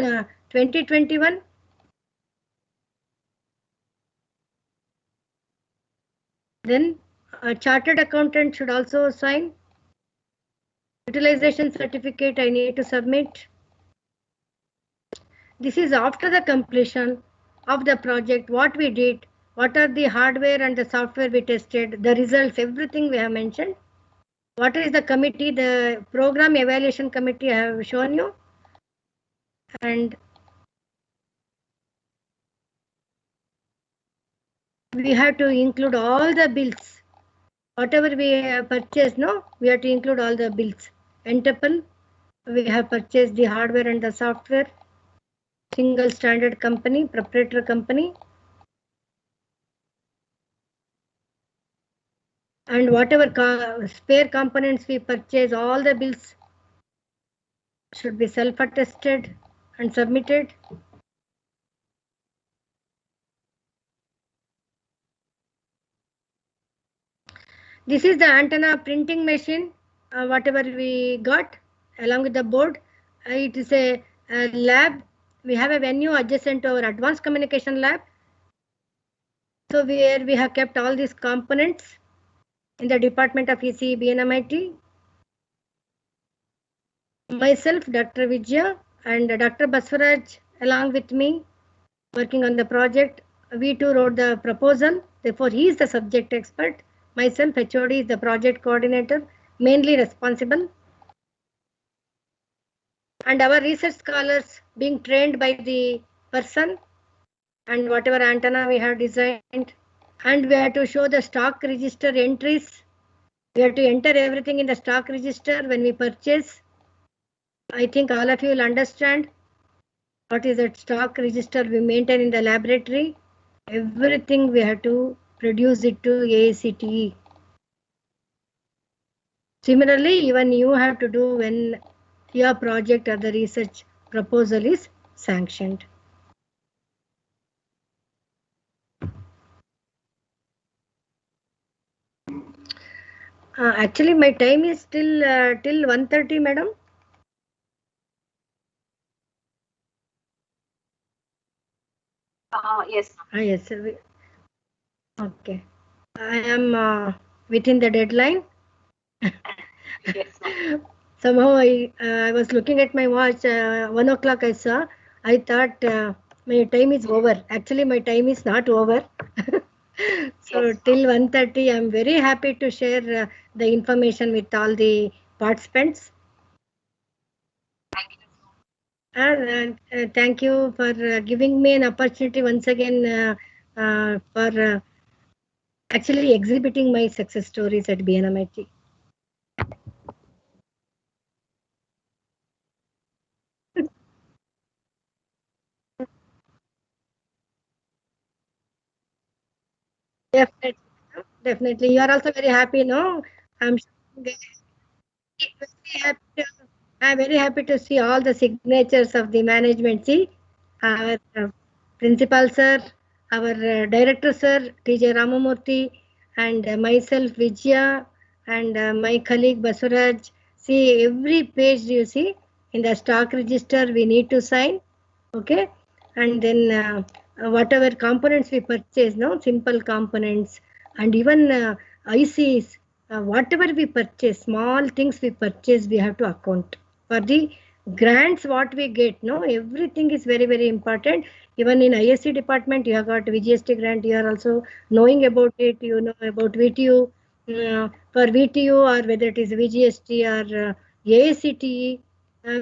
2021. Then a chartered accountant should also sign. Utilization certificate I need to submit. This is after the completion of the project, what we did, what are the hardware and the software we tested, the results, everything we have mentioned. What is the committee, the program evaluation committee I have shown you. And we have to include all the bills. Whatever we have purchased, no, we have to include all the bills. Entapel, we have purchased the hardware and the software. Single standard company, proprietary company. And whatever spare components we purchase, all the bills should be self-attested and submitted. This is the antenna printing machine, whatever we got along with the board. It is a lab. We have a venue adjacent to our advanced communication lab. So where we have kept all these components in the Department of ECE BNMIT. Myself, Dr. Vijaya and Dr. Basvaraj along with me working on the project. We too wrote the proposal. Therefore, he is the subject expert. Myself, HOD, is the project coordinator, mainly responsible. And our research scholars being trained by the person and whatever antenna we have designed. And we have to show the stock register entries. We have to enter everything in the stock register when we purchase. I think all of you will understand what is that stock register we maintain in the laboratory. Everything we have to produce it to AICTE. Similarly, even you have to do when your project or the research proposal is sanctioned. Actually, my time is till 1:30, madam. Yes. Yes, sir. Okay. I am within the deadline. Yes, ma'am. Somehow I was looking at my watch. 1 o'clock I saw. I thought my time is over. Actually, my time is not over. So Yes, till 1:30, I'm very happy to share the information with all the participants. thank you. And thank you for giving me an opportunity once again for actually exhibiting my success stories at BNMIT. Definitely, definitely. You are also very happy, no? I'm very happy to, I'm very happy to see all the signatures of the management. See, our principal sir, our director sir, TJ Ramamurthy, and myself, Vijaya, and my colleague Basuraj. See, every page you see in the stock register, we need to sign. Okay, and then whatever components we purchase, no, simple components, and even ICs, whatever we purchase, small things we purchase, we have to account for the grants what we get. No, everything is very very important. Even in ISC department, you have got VGST grant. You are also knowing about it. You know about VTU. For VTU or whether it is VGST or AACTE,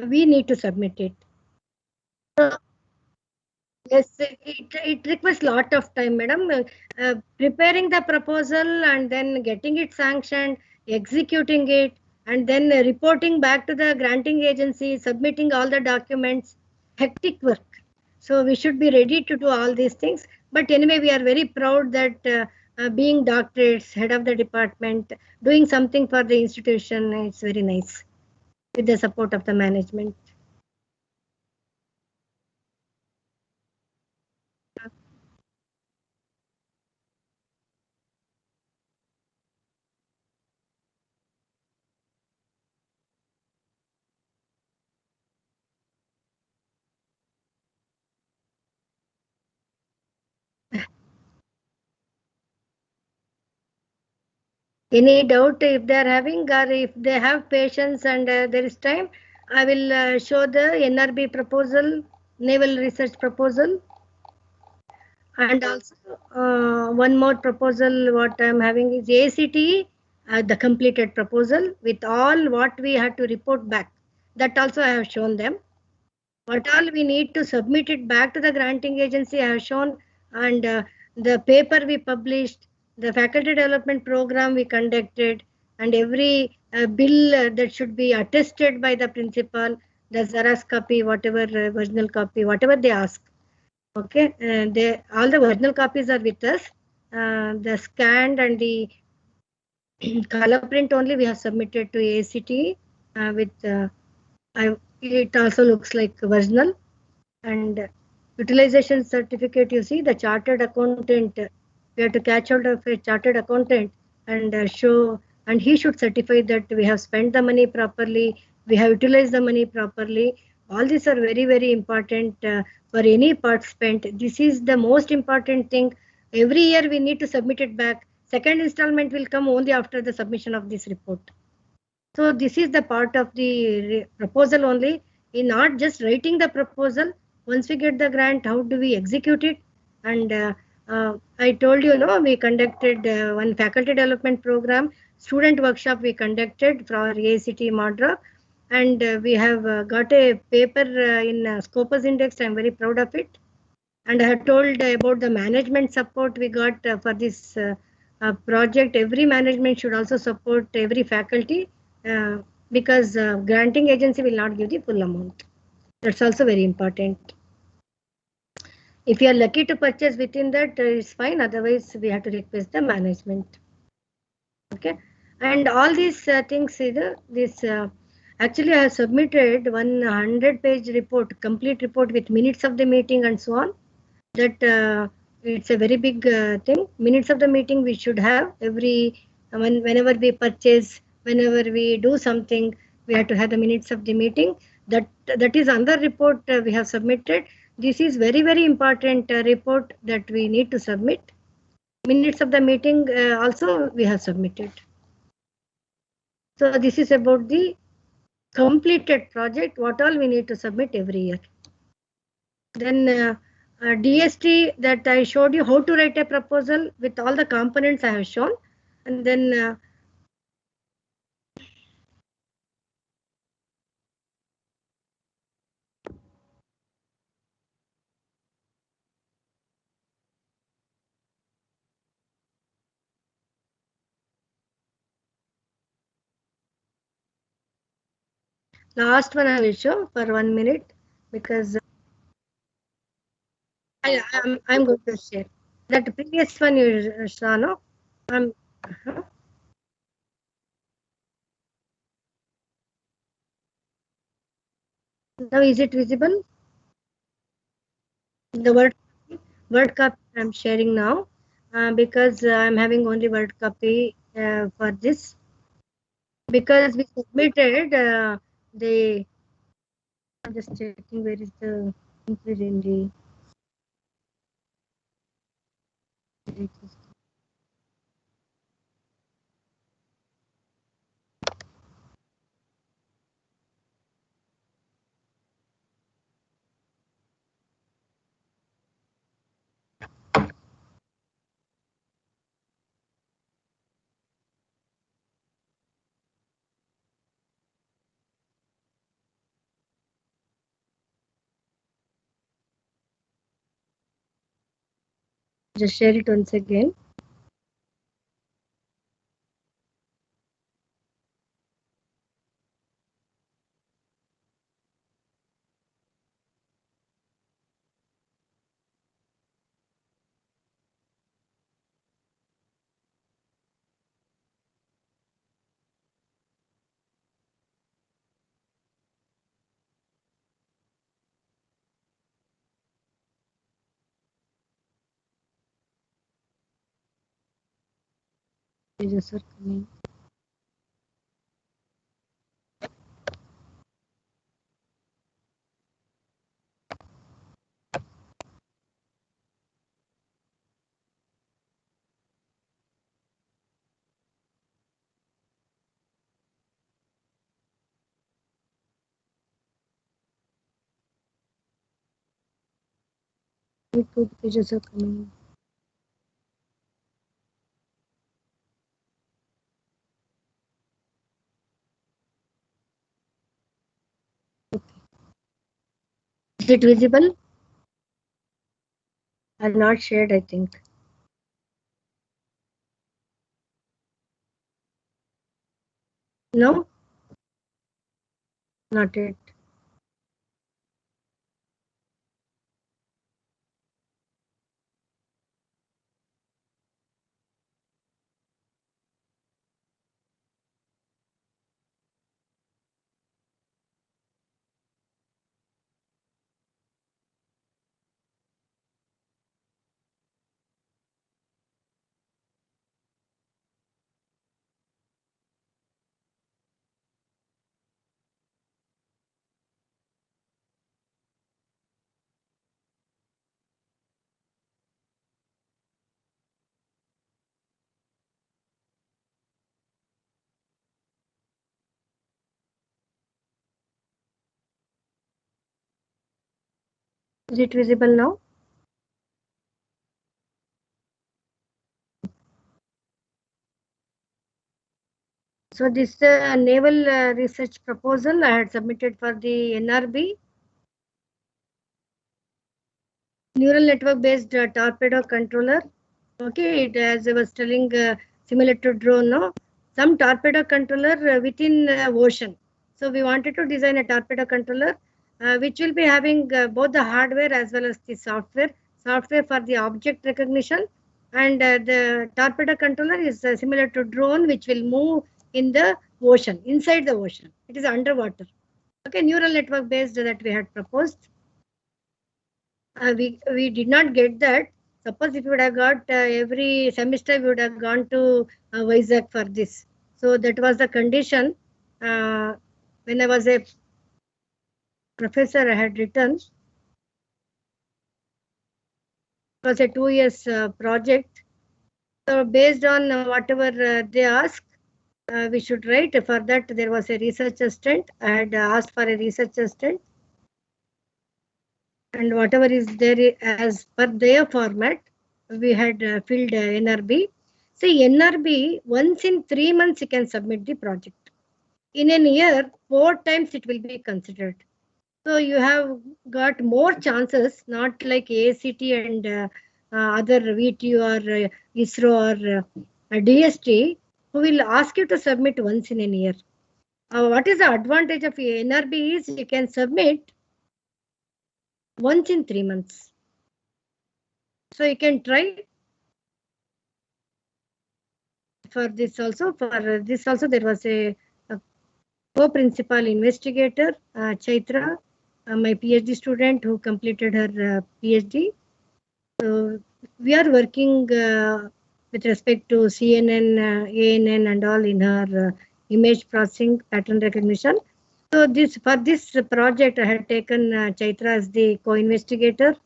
we need to submit it. So, yes, it requires lot of time, madam. Preparing the proposal and then getting it sanctioned, executing it, and then reporting back to the granting agency, submitting all the documents, hectic work. So we should be ready to do all these things. But anyway, we are very proud that being doctorates, head of the department, doing something for the institution, it's very nice with the support of the management. Any doubt if they are having or if they have patience and there is time, I will show the NRB proposal, naval research proposal, and also one more proposal what I am having is ACT, the completed proposal with all what we had to report back. That also I have shown them. What all we need to submit it back to the granting agency I have shown, and the paper we published, the faculty development program we conducted, and every bill that should be attested by the principal, the Xerox copy, whatever original copy, whatever they ask. Okay, they all the original copies are with us. The scanned and the color print only we have submitted to ACT with it also looks like original. And utilization certificate, you see the chartered accountant, we have to catch hold of a chartered accountant and show, and he should certify that we have spent the money properly, we have utilized the money properly. All these are very very important for any participant. This is the most important thing. Every year we need to submit it back. Second installment will come only after the submission of this report. So this is the part of the proposal only. In not just writing the proposal, once we get the grant, how do we execute it? And I told you, no, we conducted one faculty development program, student workshop we conducted for ACT Madra, and we have got a paper in Scopus Index. I'm very proud of it. And I have told about the management support we got for this project. Every management should also support every faculty because granting agency will not give the full amount. That's also very important. If you are lucky to purchase within that, it's fine. Otherwise, we have to request the management. Okay. And all these things, actually I have submitted 100-page report, complete report with minutes of the meeting and so on. That it's a very big thing. Minutes of the meeting we should have whenever we purchase, whenever we do something, we have to have the minutes of the meeting. That is another report we have submitted. This is very, very important report that we need to submit. Minutes of the meeting also we have submitted. So this is about the completed project, what all we need to submit every year. Then DST, that I showed you how to write a proposal with all the components I have shown. And then last one I will show for 1 minute, because I'm going to share. That previous one you saw, no? Now is it visible? The word copy I'm sharing now, because I'm having only word copy for this, because we submitted the. I'm just checking where is the include in the. Just share it once again. Pages are coming. Two pages are coming. Okay. Is it visible? I've not shared, I think. No? Not yet. Is it visible now? So this naval research proposal I had submitted for the NRB, neural network based torpedo controller. Okay, it, as I was telling, similar to drone, no? Some torpedo controller within ocean. So we wanted to design a torpedo controller which will be having both the hardware as well as the software. Software for the object recognition And the torpedo controller is similar to drone, which will move in the ocean, inside the ocean. It is underwater. Okay, neural network based that we had proposed. We did not get that. Suppose if you would have got every semester, we would have gone to Vizag for this. So that was the condition. When I was a professor, I had written. It was a 2 years project. So based on whatever they ask, we should write. For that, there was a research assistant. I had asked for a research assistant. And whatever is there as per their format, we had filled NRB. See, NRB, once in 3 months you can submit the project. In an year, 4 times it will be considered. So you have got more chances, not like ACT and other VTU or ISRO or DST, who will ask you to submit once in a year. What is the advantage of NRB is you can submit once in 3 months. So you can try for this also. For this also, there was a co-principal investigator, Chaitra, my PhD student who completed her PhD. So we are working with respect to CNN, ANN and all in her image processing pattern recognition. So for this project, I had taken Chaitra as the co-investigator.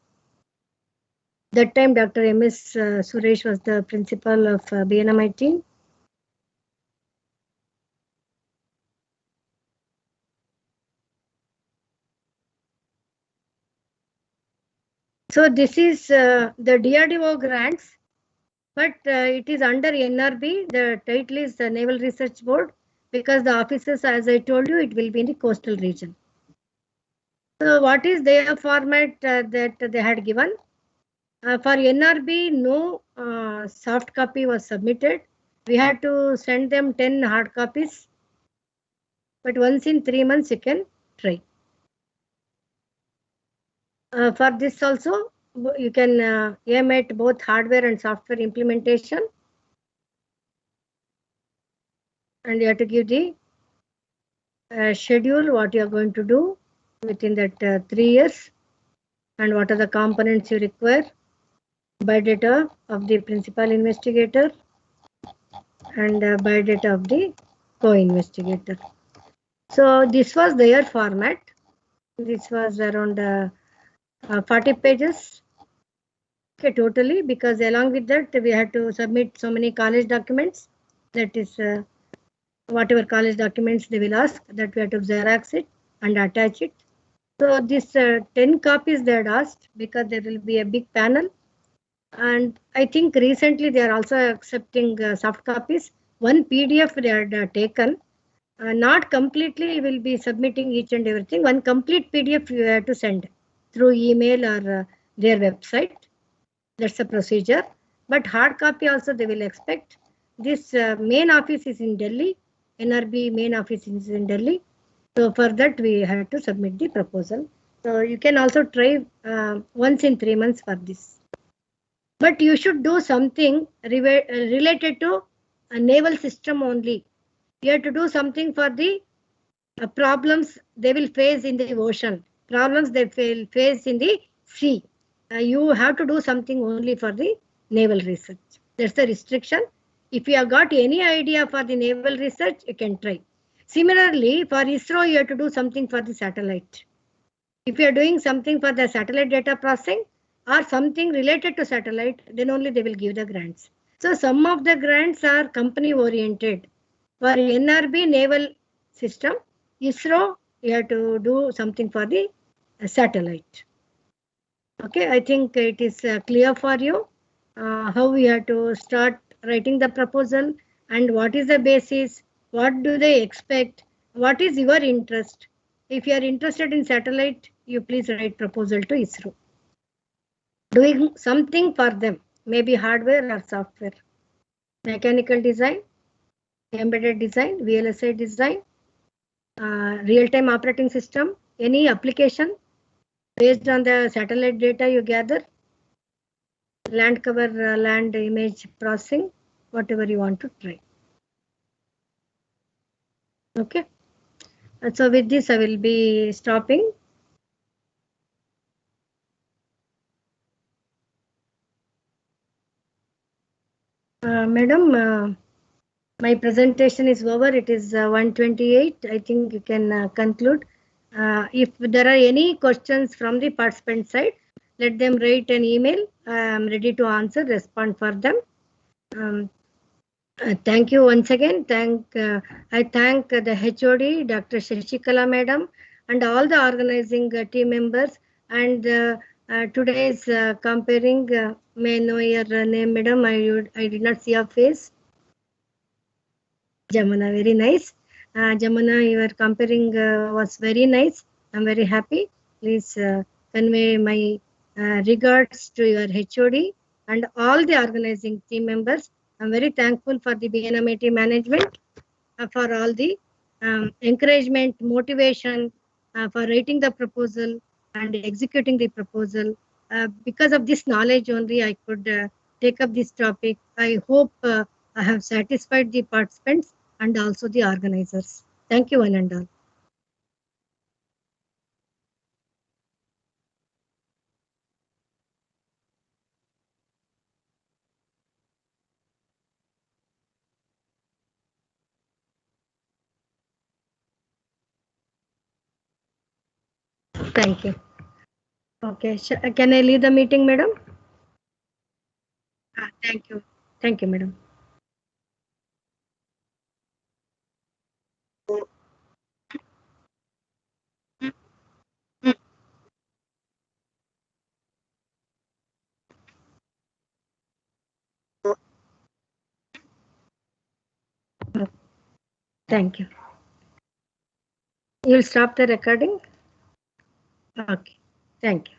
That time, Dr. M.S. Suresh was the principal of BNMIT. So this is the DRDO grants, but it is under NRB. The title is the Naval Research Board because the offices, as I told you, it will be in the coastal region. So what is their format that they had given? For NRB, no soft copy was submitted. We had to send them 10 hard copies. But once in 3 months, you can try. For this also, you can aim at both hardware and software implementation. And you have to give the schedule, what you are going to do within that 3 years, and what are the components you require, biodata of the principal investigator, and biodata of the co-investigator. So this was their format. This was around 40 pages. Okay, totally, because along with that, we had to submit so many college documents. That is, whatever college documents they will ask, that we have to Xerox it and attach it. So this 10 copies they had asked because there will be a big panel. And I think recently they are also accepting soft copies. One PDF they had taken. Not completely will be submitting each and everything. One complete PDF you have to send through email or their website. That's the procedure. But hard copy also they will expect. This main office is in Delhi. NRB main office is in Delhi. So for that we had to submit the proposal. So you can also try once in 3 months for this. But you should do something related to a naval system only. You have to do something for the problems they will face in the ocean, problems they will face in the sea. You have to do something only for the naval research. That's the restriction. If you have got any idea for the naval research, you can try. Similarly, for ISRO, you have to do something for the satellite. If you are doing something for the satellite data processing or something related to satellite, then only they will give the grants. So some of the grants are company oriented. For NRB naval system, ISRO, you have to do something for the satellite. Okay, I think it is clear for you how we have to start writing the proposal and what is the basis, what do they expect, what is your interest. If you are interested in satellite, you please write proposal to ISRO. Doing something for them, maybe hardware or software, mechanical design, embedded design, VLSI design, real-time operating system, any application based on the satellite data you gather. land cover, land image processing, whatever you want to try. Okay. So with this, I will be stopping. Madam, my presentation is over. It is 1:28. I think you can conclude. If there are any questions from the participant side, let them write an email. I am ready to answer, respond for them. Thank you once again. I thank the HOD, Dr. Shashikala Madam, and all the organizing team members. And today's comparing, may I know your name, Madam? I did not see your face. Jamuna, very nice. Jamuna, your comparing was very nice. I'm very happy. Please convey my regards to your HOD and all the organizing team members. I'm very thankful for the BNMIT management for all the encouragement, motivation for writing the proposal and executing the proposal. Because of this knowledge only, I could take up this topic. I hope I have satisfied the participants and also the organizers. Thank you, one and all. Thank you. Okay, can I leave the meeting, madam? Thank you. Thank you, madam. Thank you. You'll stop the recording? Okay. Thank you.